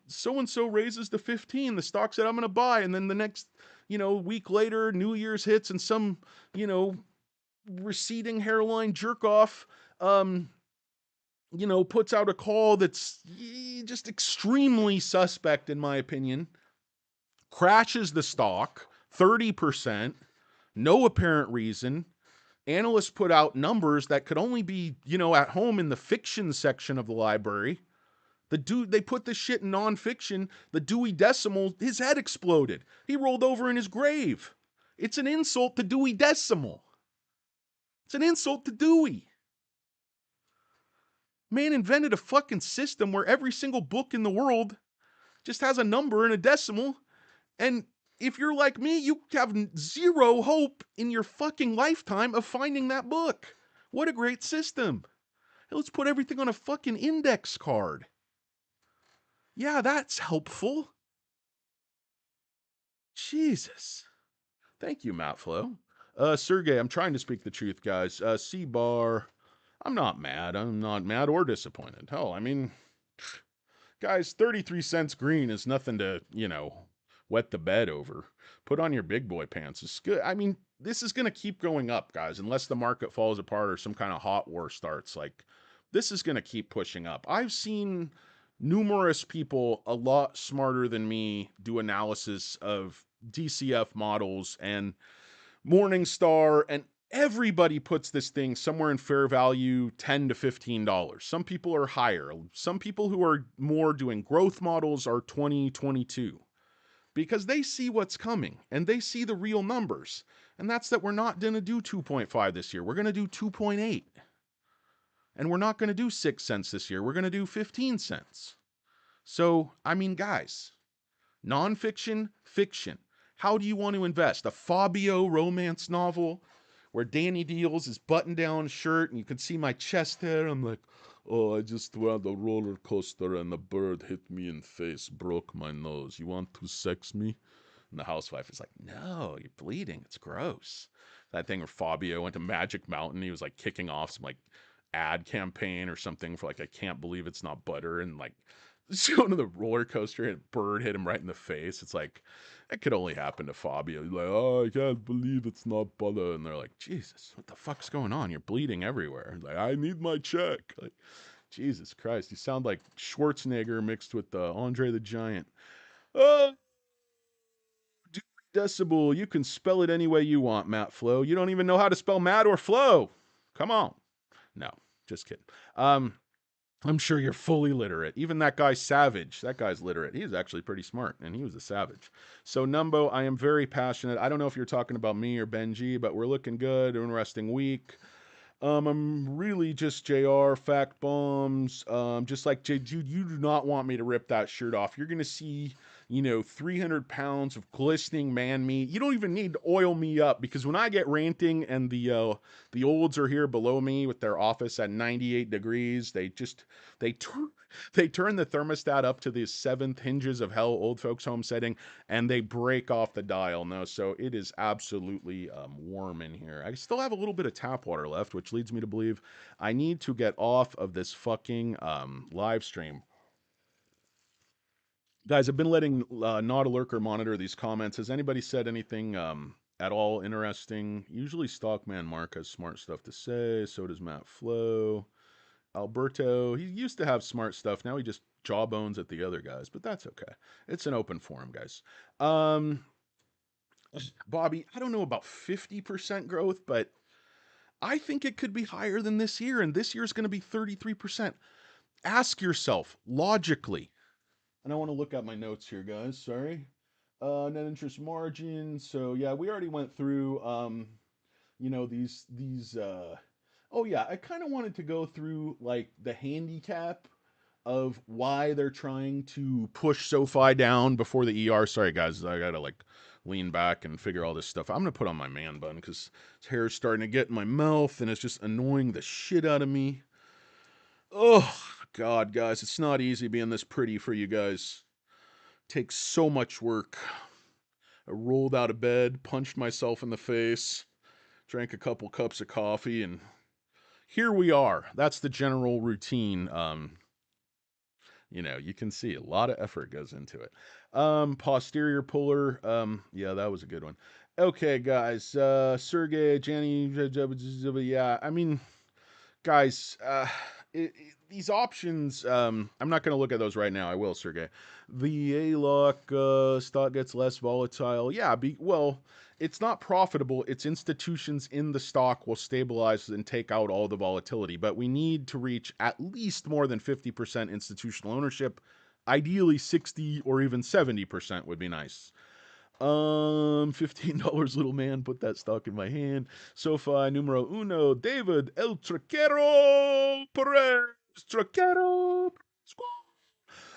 so-and-so raises to 15. The stock said I'm going to buy. And then the next, week later, New Year's hits and some, receding hairline jerk off, puts out a call that's just extremely suspect, in my opinion, crashes the stock 30%, no apparent reason. Analysts put out numbers that could only be, at home in the fiction section of the library. They put this shit in nonfiction. The Dewey Decimal, his head exploded. He rolled over in his grave. It's an insult to Dewey Decimal. It's an insult to Dewey. Man invented a fucking system where every single book in the world just has a number and a decimal. And if you're like me, you have zero hope in your fucking lifetime of finding that book. What a great system. Hey, let's put everything on a fucking index card. Yeah, that's helpful. Jesus. Thank you, Matt Flo. Sergey, I'm trying to speak the truth, guys. C-Bar, I'm not mad. I'm not mad or disappointed. Hell, I mean, guys, 33 cents green is nothing to, wet the bed over. Put on your big boy pants. It's good. I mean, this is going to keep going up, guys, unless the market falls apart or some kind of hot war starts. Like, this is going to keep pushing up. I've seen numerous people a lot smarter than me do analysis of DCF models and Morningstar, and everybody puts this thing somewhere in fair value $10 to $15. Some people are higher. Some people who are more doing growth models are 20, 22 because they see what's coming and they see the real numbers. And that's that we're not going to do 2.5 this year. We're going to do 2.8. And we're not going to do 6 cents this year. We're going to do 15 cents. So, I mean, guys, nonfiction, fiction. How do you want to invest? A Fabio romance novel where Danny Deals his button-down shirt and you can see my chest hair. I'm like, oh, I just went a roller coaster and a bird hit me in face, broke my nose. You want to sex me? And the housewife is like, no, you're bleeding. It's gross. that thing where Fabio went to Magic Mountain. He was like kicking off some like ad campaign or something for like I can't believe it's not butter, and like going to the roller coaster and a bird hit him right in the face. It's like that could only happen to Fabio. He's like, oh, I can't believe it's not butter, and they're like, Jesus, what the fuck's going on? You're bleeding everywhere. He's like, I need my check. Like, Jesus Christ, you sound like Schwarzenegger mixed with Andre the Giant. Uh, Decibel, you can spell it any way you want, Matt Flo. You don't even know how to spell Matt or Flo. Come on. No, just kidding. I'm sure you're fully literate. Even that guy Savage, that guy's literate. He's actually pretty smart, and he was a savage. So Numbo, I am very passionate. I don't know if you're talking about me or Benji, but we're looking good. Interesting week. I'm really just JR fact bombs. Just like J Jude, you do not want me to rip that shirt off. You're gonna see, 300 pounds of glistening man meat. You don't even need to oil me up because when I get ranting and the olds are here below me with their office at 98 degrees, they turn they turn the thermostat up to the seventh hinges of hell old folks home setting and they break off the dial. No, so it is absolutely warm in here. I still have a little bit of tap water left, which leads me to believe I need to get off of this fucking live stream. Guys, I've been letting Not a Lurker monitor these comments. Has anybody said anything at all interesting? Usually Stockman Mark has smart stuff to say. So does Matt Flo. Alberto, he used to have smart stuff. Now he just jawbones at the other guys, but that's okay. It's an open forum, guys. Bobby, I don't know about 50% growth, but I think it could be higher than this year, and this year is going to be 33%. Ask yourself logically, and I want to look at my notes here, guys. Sorry. Net interest margin. So yeah, we already went through these oh yeah, I kind of wanted to go through like the handicap of why they're trying to push SoFi down before the ER. Sorry guys, I gotta like lean back and figure all this stuff. I'm gonna put on my man bun because his hair's starting to get in my mouth and it's just annoying the shit out of me. Oh God, guys, it's not easy being this pretty for you guys. It takes so much work. I rolled out of bed, punched myself in the face, drank a couple cups of coffee, and here we are. That's the general routine. You can see a lot of effort goes into it. Posterior puller. Yeah, that was a good one. Okay, guys. Sergey, Jenny, yeah. I mean, guys, these options, I'm not going to look at those right now. I will, Sergey. The A-Lock stock gets less volatile. Yeah, well, it's not profitable. It's institutions in the stock will stabilize and take out all the volatility. But we need to reach at least more than 50% institutional ownership. Ideally, 60 or even 70% would be nice. $15, little man. Put that stock in my hand. SoFi numero uno, David El Traquero Perez. Traquero.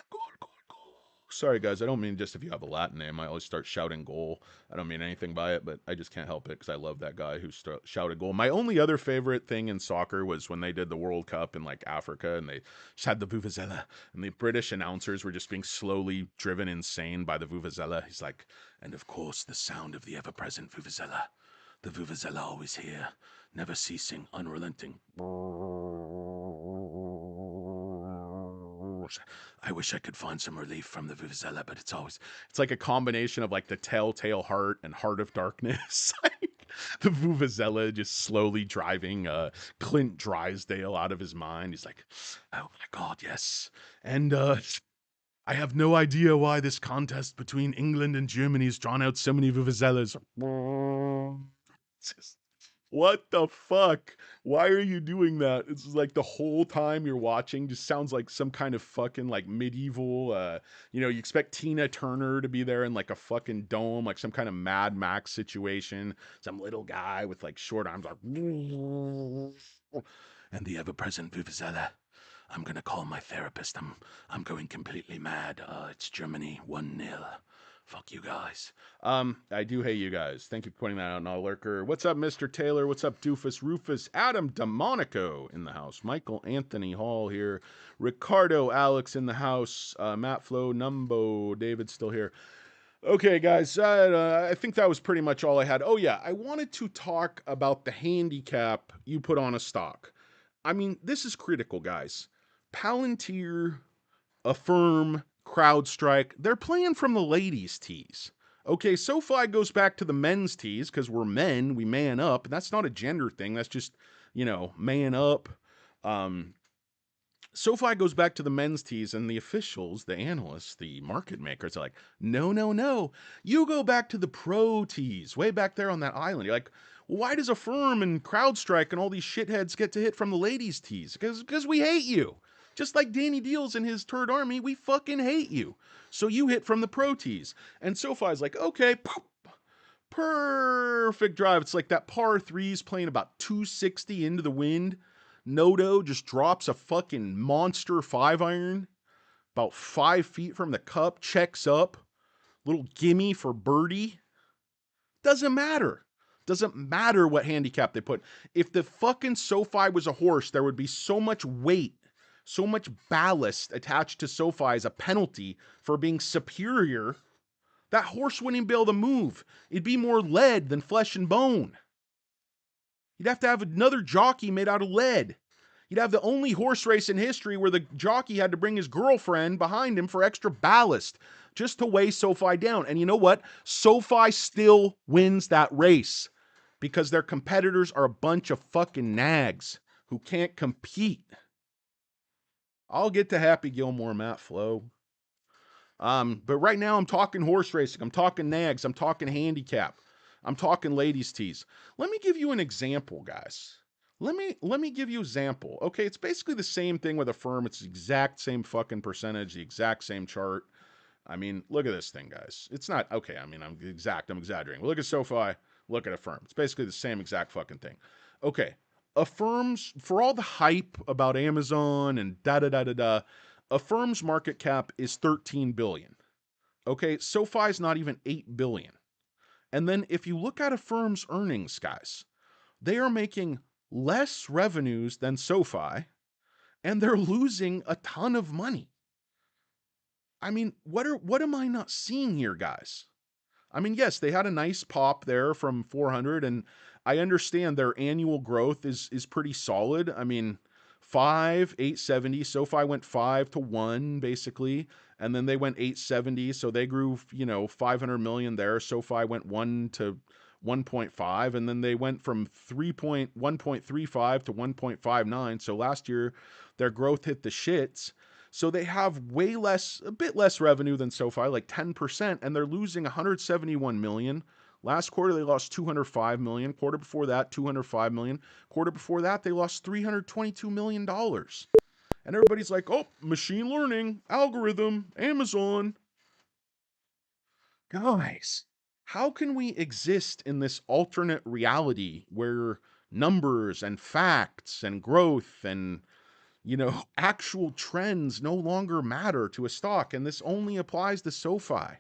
Goal, goal, goal. Sorry, guys. I don't mean just if you have a Latin name. I always start shouting goal. I don't mean anything by it, but I just can't help it because I love that guy who shouted goal. My only other favorite thing in soccer was when they did the World Cup in like Africa and they just had the Vuvuzela and the British announcers were just being slowly driven insane by the Vuvuzela. He's like, and of course, the sound of the ever-present Vuvuzela. The Vuvuzela always here, never ceasing, unrelenting. I wish I could find some relief from the Vuvuzela, but it's like a combination of like the Telltale Heart and Heart of Darkness. Like the Vuvuzela just slowly driving Clint Drysdale out of his mind. He's like, oh my God, yes. And I have no idea why this contest between England and Germany has drawn out so many vuvuzelas. What the fuck? Why are you doing that? It's like the whole time you're watching just sounds like some kind of fucking like medieval, you expect Tina Turner to be there in like a fucking dome, like some kind of Mad Max situation. Some little guy with like short arms, like, and the ever-present Vuvuzela. I'm gonna call my therapist. I'm going completely mad. It's Germany 1-0. Fuck you guys. I do hate you guys. Thank you for pointing that out, Not Lurker. What's up, Mr. Taylor? What's up, Doofus Rufus? Adam DeMonico in the house. Michael Anthony Hall here. Ricardo Alex in the house. Matt Flo Numbo. David still here. Okay, guys, I think that was pretty much all I had. Oh, yeah, I wanted to talk about the handicap you put on a stock. I mean, this is critical, guys. Palantir, Affirm, CrowdStrike, they're playing from the ladies' tees. Okay, SoFi goes back to the men's tees because we're men, we man up. And that's not a gender thing, that's just, man up. Um, SoFi goes back to the men's tees, and the officials, the analysts, the market makers are like, no, no, no. You go back to the pro tees, way back there on that island. You're like, well, why does Affirm and CrowdStrike and all these shitheads get to hit from the ladies' tees? Because we hate you. Just like Danny Deals and his Third Army, we fucking hate you. So you hit from the pro tees. And SoFi's like, okay, perfect drive. It's like that par threes playing about 260 into the wind. Noto just drops a fucking monster 5-iron about 5 feet from the cup, checks up, little gimme for birdie. Doesn't matter. Doesn't matter what handicap they put. If the fucking SoFi was a horse, there would be so much weight, so much ballast attached to SoFi as a penalty for being superior. That horse wouldn't even be able to move. It'd be more lead than flesh and bone. You'd have to have another jockey made out of lead. You'd have the only horse race in history where the jockey had to bring his girlfriend behind him for extra ballast just to weigh SoFi down. And you know what? SoFi still wins that race because their competitors are a bunch of fucking nags who can't compete. I'll get to Happy Gilmore, Matt Flo. But right now I'm talking horse racing. I'm talking nags. I'm talking handicap. I'm talking ladies' tees. Let me give you an example, guys. Let me give you an example. Okay, it's basically the same thing with Affirm. It's the exact same fucking percentage, the exact same chart. I mean, look at this thing, guys. It's not okay. I mean, I'm exaggerating. Look at SoFi. Look at Affirm. It's basically the same exact fucking thing. Okay, Affirm's for all the hype about Amazon and da da da da da. Affirm's market cap is 13 billion. Okay, SoFi's not even 8 billion. And then if you look at Affirm's earnings, guys, they are making less revenues than SoFi and they're losing a ton of money. I mean, what am I not seeing here, guys? I mean, yes, they had a nice pop there from 400, and I understand their annual growth is pretty solid. I mean, 870. SoFi went 5 to 1 basically, and then they went 870, so they grew 500 million there. SoFi went 1 to 1.5, and then they went from 1.35 to 1.59. So last year their growth hit the shits. So they have a bit less revenue than SoFi, like 10%, and they're losing 171 million. Last quarter they lost 205 million. Quarter before that, 205 million. Quarter before that, they lost 322 million dollars. And everybody's like, "Oh, machine learning, algorithm, Amazon." Guys, how can we exist in this alternate reality where numbers and facts and growth and actual trends no longer matter to a stock, and this only applies to SoFi?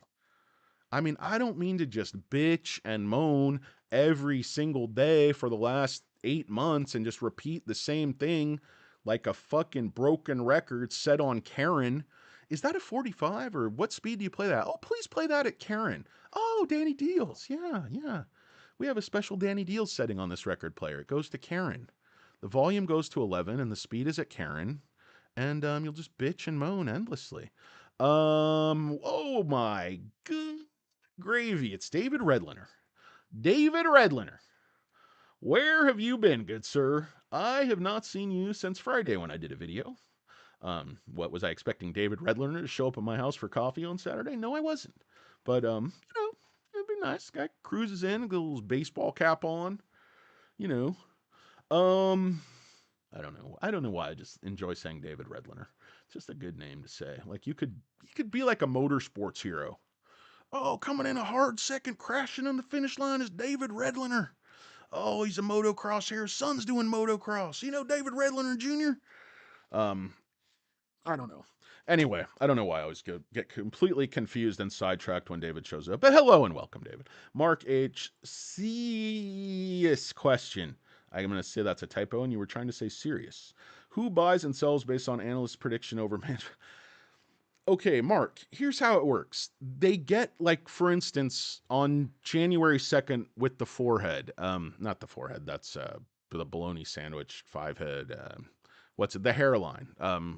I mean, I don't mean to just bitch and moan every single day for the last 8 months and just repeat the same thing like a fucking broken record set on Karen. Is that a 45 or what speed do you play that? Oh, please play that at Karen. Oh, Danny Deals. Yeah, yeah. We have a special Danny Deals setting on this record player. It goes to Karen. The volume goes to 11 and the speed is at Karen. And you'll just bitch and moan endlessly. Oh my good gravy. It's David Redliner. David Redliner. Where have you been, good sir? I have not seen you since Friday when I did a video. What was I expecting David Redliner to show up at my house for coffee on Saturday? No, I wasn't. But it'd be nice. Guy cruises in, got a little baseball cap on. You know. I don't know. I don't know why I just enjoy saying David Redliner. It's just a good name to say. Like you could be like a motorsports hero. Oh, coming in a hard second, crashing on the finish line is David Redliner. Oh, he's a motocross here. His son's doing motocross. David Redliner Jr. Um, I don't know. Anyway, I don't know why I always get completely confused and sidetracked when David shows up. But hello and welcome, David. Mark H. Serious question. I'm going to say that's a typo, and you were trying to say serious. Who buys and sells based on analyst prediction over management? Okay, Mark, here's how it works. They get, like, for instance, on January 2nd with the forehead, not the forehead, that's the bologna sandwich, five head, what's it, the hairline,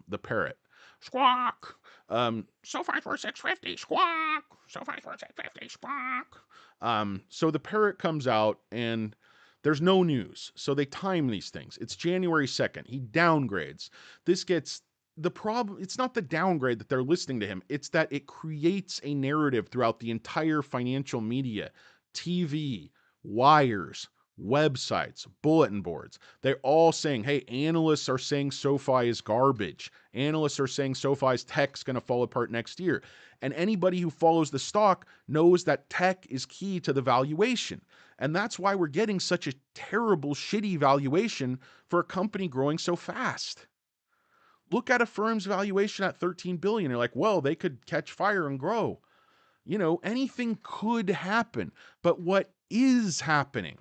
the parrot. Squawk! SoFi for 650, squawk! SoFi for 650, squawk! So the parrot comes out and there's no news. So they time these things. It's January 2nd. He downgrades. This gets the problem, it's not the downgrade that they're listening to him, it's that it creates a narrative throughout the entire financial media, TV, wires, websites, bulletin boards. They're all saying, hey, analysts are saying SoFi is garbage. Analysts are saying SoFi's tech's going to fall apart next year. And anybody who follows the stock knows that tech is key to the valuation. And that's why we're getting such a terrible, shitty valuation for a company growing so fast. Look at Affirm's valuation at 13 billion. You're like, well, they could catch fire and grow. Anything could happen. But what is happening?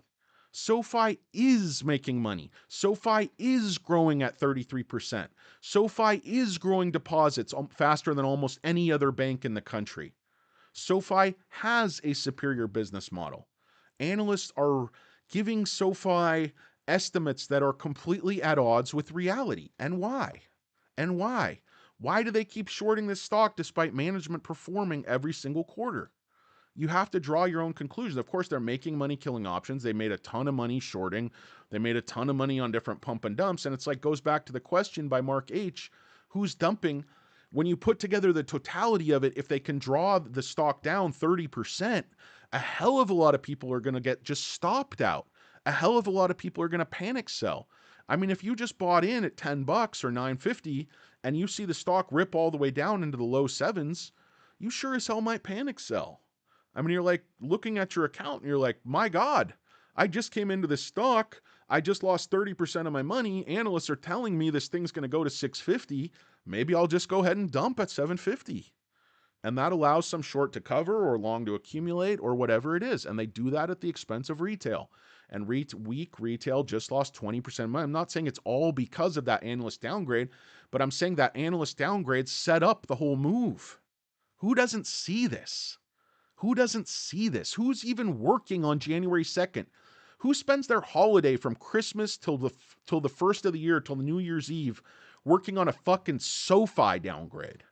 SoFi is making money. SoFi is growing at 33%. SoFi is growing deposits faster than almost any other bank in the country. SoFi has a superior business model. Analysts are giving SoFi estimates that are completely at odds with reality. And why? And why? Why do they keep shorting this stock despite management performing every single quarter? You have to draw your own conclusions. Of course, they're making money killing options. They made a ton of money shorting. They made a ton of money on different pump and dumps. And it's like, goes back to the question by Mark H, who's dumping? When you put together the totality of it, if they can draw the stock down 30%, a hell of a lot of people are going to get just stopped out. A hell of a lot of people are going to panic sell. I mean, if you just bought in at $10 or $9.50 and you see the stock rip all the way down into the low sevens, you sure as hell might panic sell. I mean, you're like looking at your account and you're like, my God, I just came into this stock. I just lost 30% of my money. Analysts are telling me this thing's going to go to 650. Maybe I'll just go ahead and dump at 750. And that allows some short to cover or long to accumulate or whatever it is. And they do that at the expense of retail. And weak retail just lost 20% money. I'm not saying it's all because of that analyst downgrade, but I'm saying that analyst downgrade set up the whole move. Who doesn't see this? Who doesn't see this? Who's even working on January 2nd? Who spends their holiday from Christmas till the first of the year, till the New Year's Eve, working on a fucking SoFi downgrade?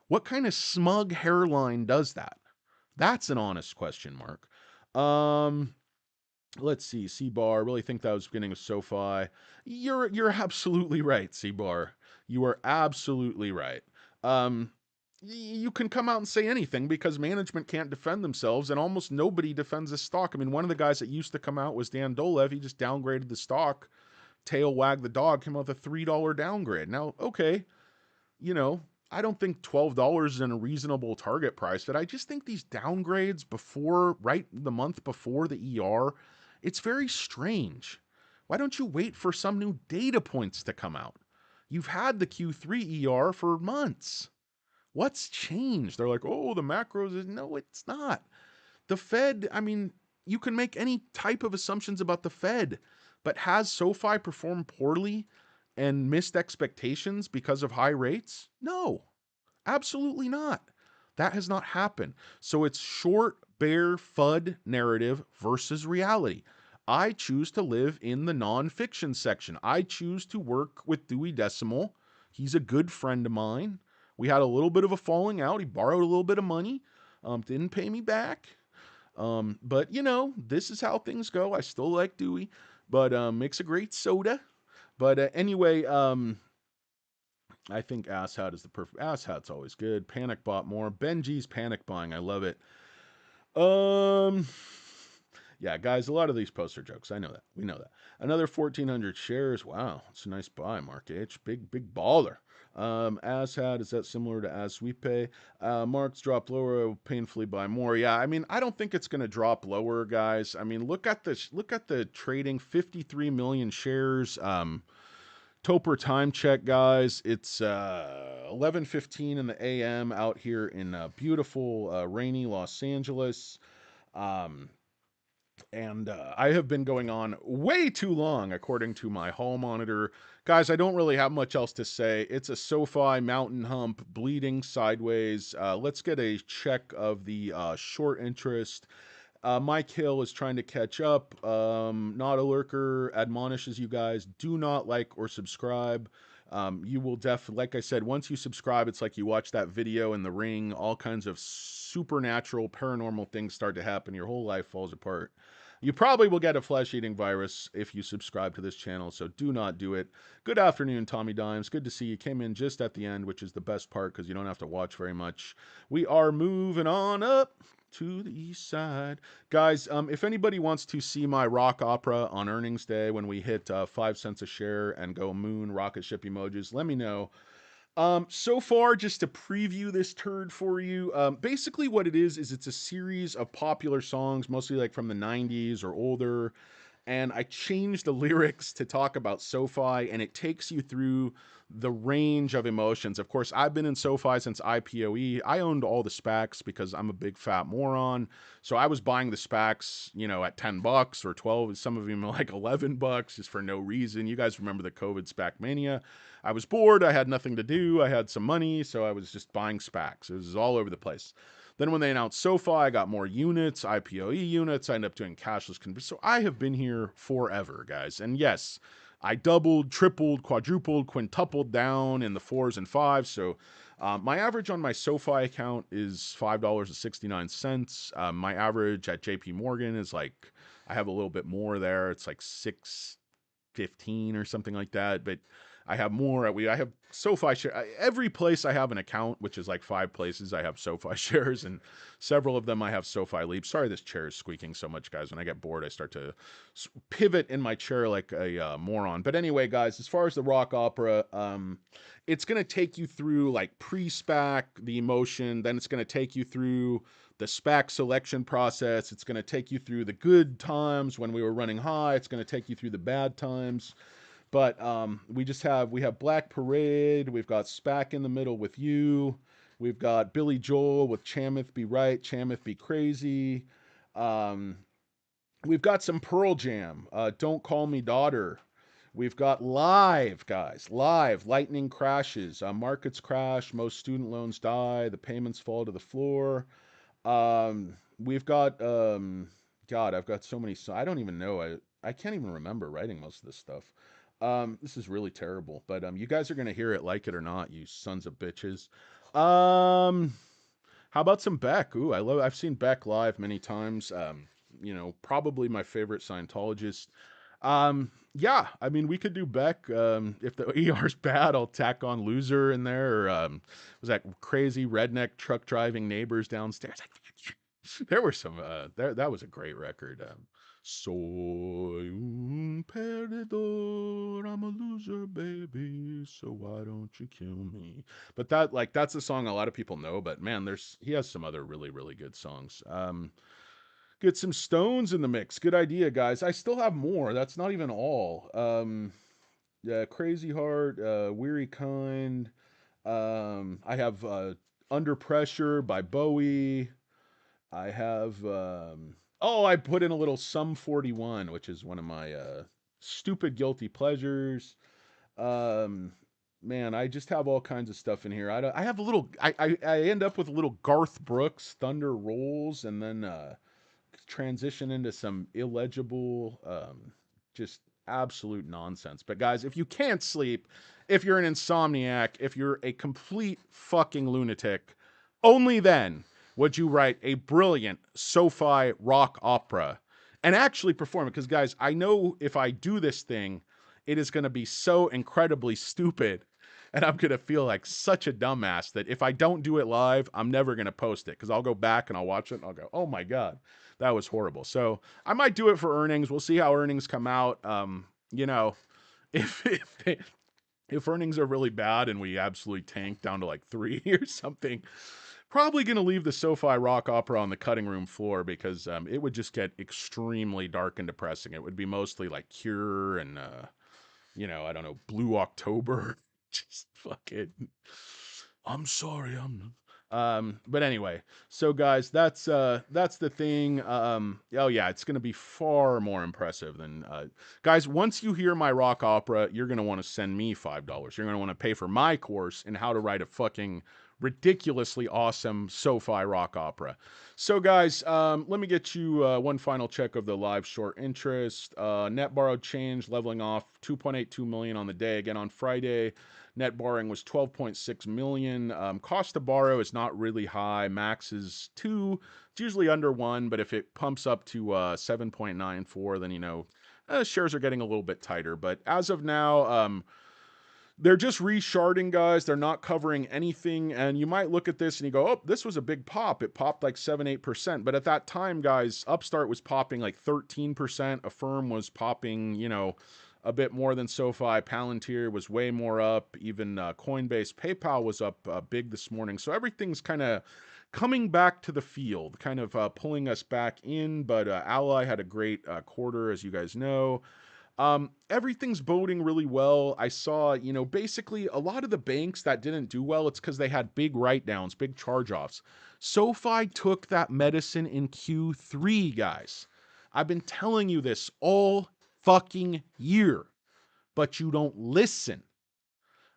What kind of smug hairline does that? That's an honest question mark. Let's see. C-Bar, I really think that was beginning of SoFi. You're absolutely right, C-Bar. You are absolutely right. You can come out and say anything because management can't defend themselves, and almost nobody defends the stock. I mean, one of the guys that used to come out was Dan Dolev. He just downgraded the stock. Tail wag the dog, came out with a $3 downgrade. Now, okay, I don't think $12 is a reasonable target price, but I just think these downgrades right the month before the ER, it's very strange. Why don't you wait for some new data points to come out? You've had the Q3 ER for months. What's changed? They're like, oh, the macros. No, it's not. The Fed, I mean, you can make any type of assumptions about the Fed, but has SoFi performed poorly and missed expectations because of high rates? No, absolutely not. That has not happened. So it's short, bear, FUD narrative versus reality. I choose to live in the nonfiction section. I choose to work with Dewey Decimal. He's a good friend of mine. We had a little bit of a falling out. He borrowed a little bit of money, didn't pay me back. But this is how things go. I still like Dewey, but makes a great soda. But anyway, I think asshat is the perfect. Asshat's always good. Panic bought more. Benji's panic buying. I love it. Um, yeah, guys, a lot of these posts are jokes. I know that. We know that. Another 1,400 shares. Wow, it's a nice buy, Mark H. Big baller. Asshat, is that similar to Aswipe? Mark's dropped lower, painfully buy more. Yeah, I mean, I don't think it's going to drop lower, guys. I mean, look at the trading, 53 million shares. Topper time check, guys. It's 11:15 in the a.m. out here in beautiful, rainy Los Angeles. And I have been going on way too long, according to my hall monitor. Guys, I don't really have much else to say. It's a SoFi mountain hump bleeding sideways. Let's get a check of the short interest. Mike Hill is trying to catch up. Not a lurker admonishes you guys, do not like or subscribe. You will like I said, once you subscribe, it's like you watch that video in the ring. All kinds of supernatural, paranormal things start to happen. Your whole life falls apart. You probably will get a flesh-eating virus if you subscribe to this channel, so do not do it. Good afternoon, Tommy Dimes. Good to see you. Came in just at the end, which is the best part because you don't have to watch very much. We are moving on up to the east side. Guys, if anybody wants to see my rock opera on earnings day when we hit 5 cents a share and go moon rocket ship emojis, let me know. So far, just to preview this turd for you, basically what it is it's a series of popular songs, mostly like from the 90s or older, and I changed the lyrics to talk about SoFi, and it takes you through the range of emotions. Of course, I've been in SoFi since IPOE. I owned all the SPACs because I'm a big fat moron. So I was buying the SPACs, you know, at $10 or 12. Some of them are like $11 just for no reason. You guys remember the COVID SPAC mania. I was bored. I had nothing to do. I had some money, so I was just buying SPACs. It was all over the place. Then when they announced SoFi, I got more units, IPOE units. I ended up doing cashless conversion. So I have been here forever, guys. And yes, I doubled, tripled, quadrupled, quintupled down in the 4s and 5s. So my average on my SoFi account is $5.69. My average at JP Morgan is like, I have a little bit more there. It's like 6.15 or something like that. But I have more. I have SoFi share. Every place I have an account, which is like 5 places, I have SoFi shares, and several of them I have SoFi Leap. Sorry, this chair is squeaking so much, guys. When I get bored, I start to pivot in my chair like a moron. But anyway, guys, as far as the rock opera, it's gonna take you through like pre-SPAC, the emotion. Then it's gonna take you through the SPAC selection process. It's gonna take you through the good times when we were running high. It's gonna take you through the bad times. But we have Black Parade, we've got SPAC in the middle with you, we've got Billy Joel with Chamath Be Right, Chamath Be Crazy. Um, we've got some Pearl Jam, Don't Call Me Daughter. We've got live, guys, live. Lightning crashes, markets crash, most student loans die, the payments fall to the floor. We've got God, I've got so many. I don't even know. I can't even remember writing most of this stuff. This is really terrible, but you guys are gonna hear it, like it or not, you sons of bitches. Um, how about some Beck? Ooh, I've seen Beck live many times. You know, probably my favorite Scientologist. Yeah, I mean, we could do Beck. If the ER's bad, I'll tack on Loser in there. Or was that crazy redneck truck driving neighbors downstairs? There were some. That was a great record. Soy un perdedor, I'm a loser, baby. So why don't you kill me? But that's a song a lot of people know. But man, he has some other really really good songs. Get some Stones in the mix. Good idea, guys. I still have more. That's not even all. Yeah, Crazy Heart, Weary Kind. I have Under Pressure by Bowie. I have oh, I put in a little Sum 41, which is one of my stupid guilty pleasures. Um Man, I just have all kinds of stuff in here. I have a little I end up with a little Garth Brooks Thunder Rolls and then transition into some illegible just absolute nonsense. But guys, if you can't sleep, if you're an insomniac, if you're a complete fucking lunatic, only then would you write a brilliant SoFi rock opera and actually perform it. Because, guys, I know if I do this thing, it is going to be so incredibly stupid. And I'm going to feel like such a dumbass that if I don't do it live, I'm never going to post it. Because I'll go back and I'll watch it and I'll go, oh my God, that was horrible. So I might do it for earnings. We'll see how earnings come out. You know, if, if earnings are really bad and we absolutely tank down to like 3 or something, probably going to leave the SoFi Rock Opera on the cutting room floor because it would just get extremely dark and depressing. It would be mostly like Cure and, you know, I don't know, Blue October. Just fucking, I'm sorry, But anyway, so guys, that's the thing. Oh yeah, it's gonna be far more impressive than guys. Once you hear my rock opera, you're gonna want to send me $5. You're gonna want to pay for my course in how to write a fucking ridiculously awesome SoFi rock opera. So guys, let me get you one final check of the live short interest. Net borrowed change leveling off 2.82 million on the day again on Friday. Net borrowing was 12.6 million. Cost to borrow is not really high. Max is 2. It's usually under 1, but if it pumps up to 7.94, then shares are getting a little bit tighter. But as of now, they're just resharding, guys. They're not covering anything. And you might look at this and you go, oh, this was a big pop. It popped like 7-8%. But at that time, guys, Upstart was popping like 13%. Affirm was popping, a bit more than SoFi. Palantir was way more up. Even Coinbase, PayPal was up big this morning. So everything's kind of coming back to the field, kind of pulling us back in. But Ally had a great quarter, as you guys know. Everything's boding really well. I saw, basically a lot of the banks that didn't do well, it's because they had big write-downs, big charge-offs. SoFi took that medicine in Q3, guys. I've been telling you this all fucking year, but you don't listen.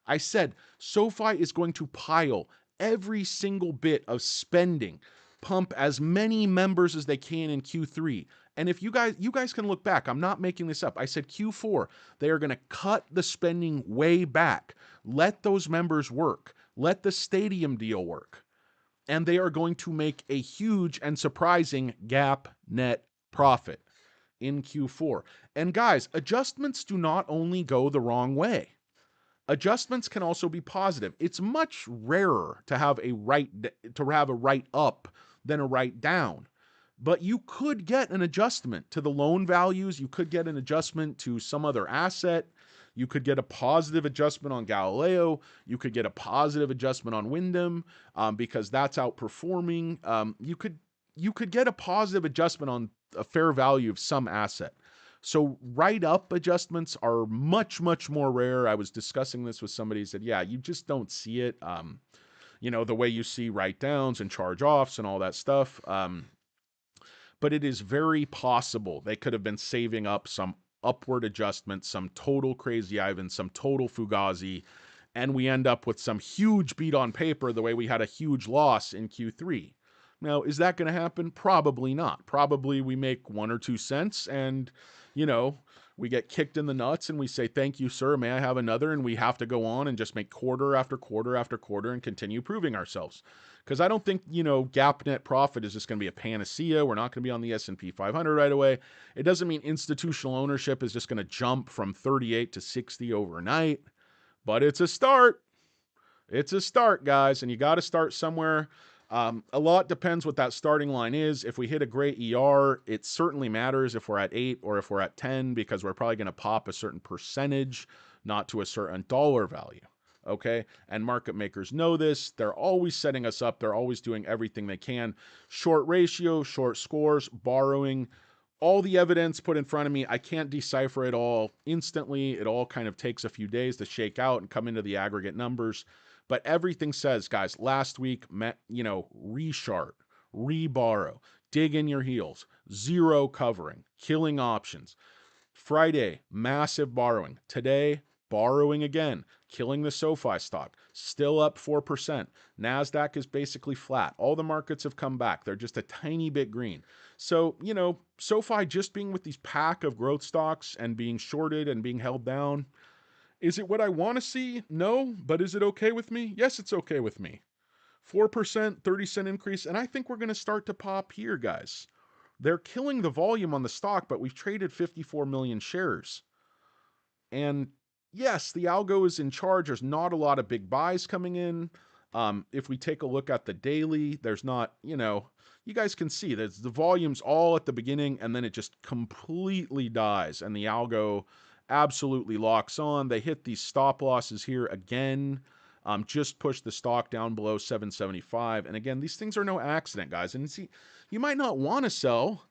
I said SoFi is going to pile every single bit of spending, pump as many members as they can in Q3. And if you guys can look back, I'm not making this up. I said Q4, they are going to cut the spending way back. Let those members work. Let the stadium deal work. And they are going to make a huge and surprising GAAP net profit in Q4. And guys, adjustments do not only go the wrong way. Adjustments can also be positive. It's much rarer to have a write up than a write down. But you could get an adjustment to the loan values. You could get an adjustment to some other asset. You could get a positive adjustment on Galileo. You could get a positive adjustment on Wyndham because that's outperforming. You could get a positive adjustment on a fair value of some asset. So write-up adjustments are much, much more rare. I was discussing this with somebody who said, yeah, you just don't see it, the way you see write-downs and charge-offs and all that stuff. But it is very possible they could have been saving up some upward adjustments, some total crazy Ivan, some total Fugazi, and we end up with some huge beat on paper the way we had a huge loss in Q3. Now, is that going to happen? Probably not. Probably we make 1 or 2 cents and, we get kicked in the nuts and we say, thank you, sir. May I have another? And we have to go on and just make quarter after quarter after quarter and continue proving ourselves. Because I don't think, GAAP net profit is just going to be a panacea. We're not going to be on the S&P 500 right away. It doesn't mean institutional ownership is just going to jump from 38 to 60 overnight. But it's a start. It's a start, guys. And you got to start somewhere. A lot depends what that starting line is. If we hit a great ER, it certainly matters if we're at 8 or if we're at 10 because we're probably going to pop a certain percentage, not to a certain dollar value. Okay? And market makers know this. They're always setting us up. They're always doing everything they can. Short ratio, short scores, borrowing, all the evidence put in front of me. I can't decipher it all instantly. It all kind of takes a few days to shake out and come into the aggregate numbers. But everything says, guys, last week, reshart, reborrow, dig in your heels, zero covering, killing options. Friday, massive borrowing. Today, borrowing again, killing the SoFi stock, still up 4%. NASDAQ is basically flat. All the markets have come back. They're just a tiny bit green. So, SoFi just being with these pack of growth stocks and being shorted and being held down, is it what I want to see? No. But is it okay with me? Yes, it's okay with me. 4%, 30-cent increase. And I think we're going to start to pop here, guys. They're killing the volume on the stock, but we've traded 54 million shares. And yes, the algo is in charge. There's not a lot of big buys coming in. If we take a look at the daily, there's not, you guys can see that the volume's all at the beginning and then it just completely dies. And the algo absolutely locks on. They hit these stop losses here again. Just push the stock down below 775. And again, these things are no accident, guys. And see, you might not want to sell,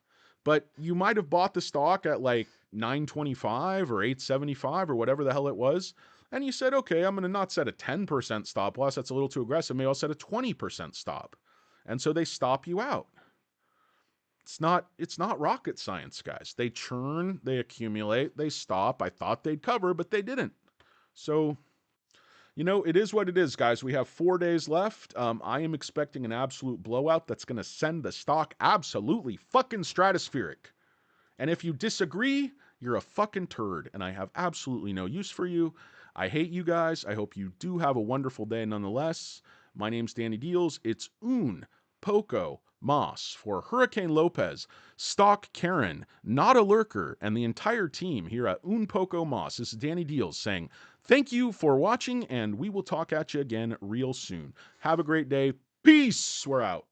but you might have bought the stock at like 925 or 875 or whatever the hell it was. And you said, okay, I'm going to not set a 10% stop loss. That's a little too aggressive. Maybe I'll set a 20% stop. And so they stop you out. It's not rocket science, guys. They churn, they accumulate, they stop. I thought they'd cover, but they didn't. So, it is what it is, guys. We have 4 days left. I am expecting an absolute blowout that's going to send the stock absolutely fucking stratospheric. And if you disagree, you're a fucking turd, and I have absolutely no use for you. I hate you guys. I hope you do have a wonderful day nonetheless. My name's Danny Deals. It's Un, Poco, Moss for Hurricane Lopez, Stock Karen, Not a Lurker, and the entire team here at Un Poco Moss. This is Danny Deals saying thank you for watching, and we will talk at you again real soon. Have a great day. Peace. We're out.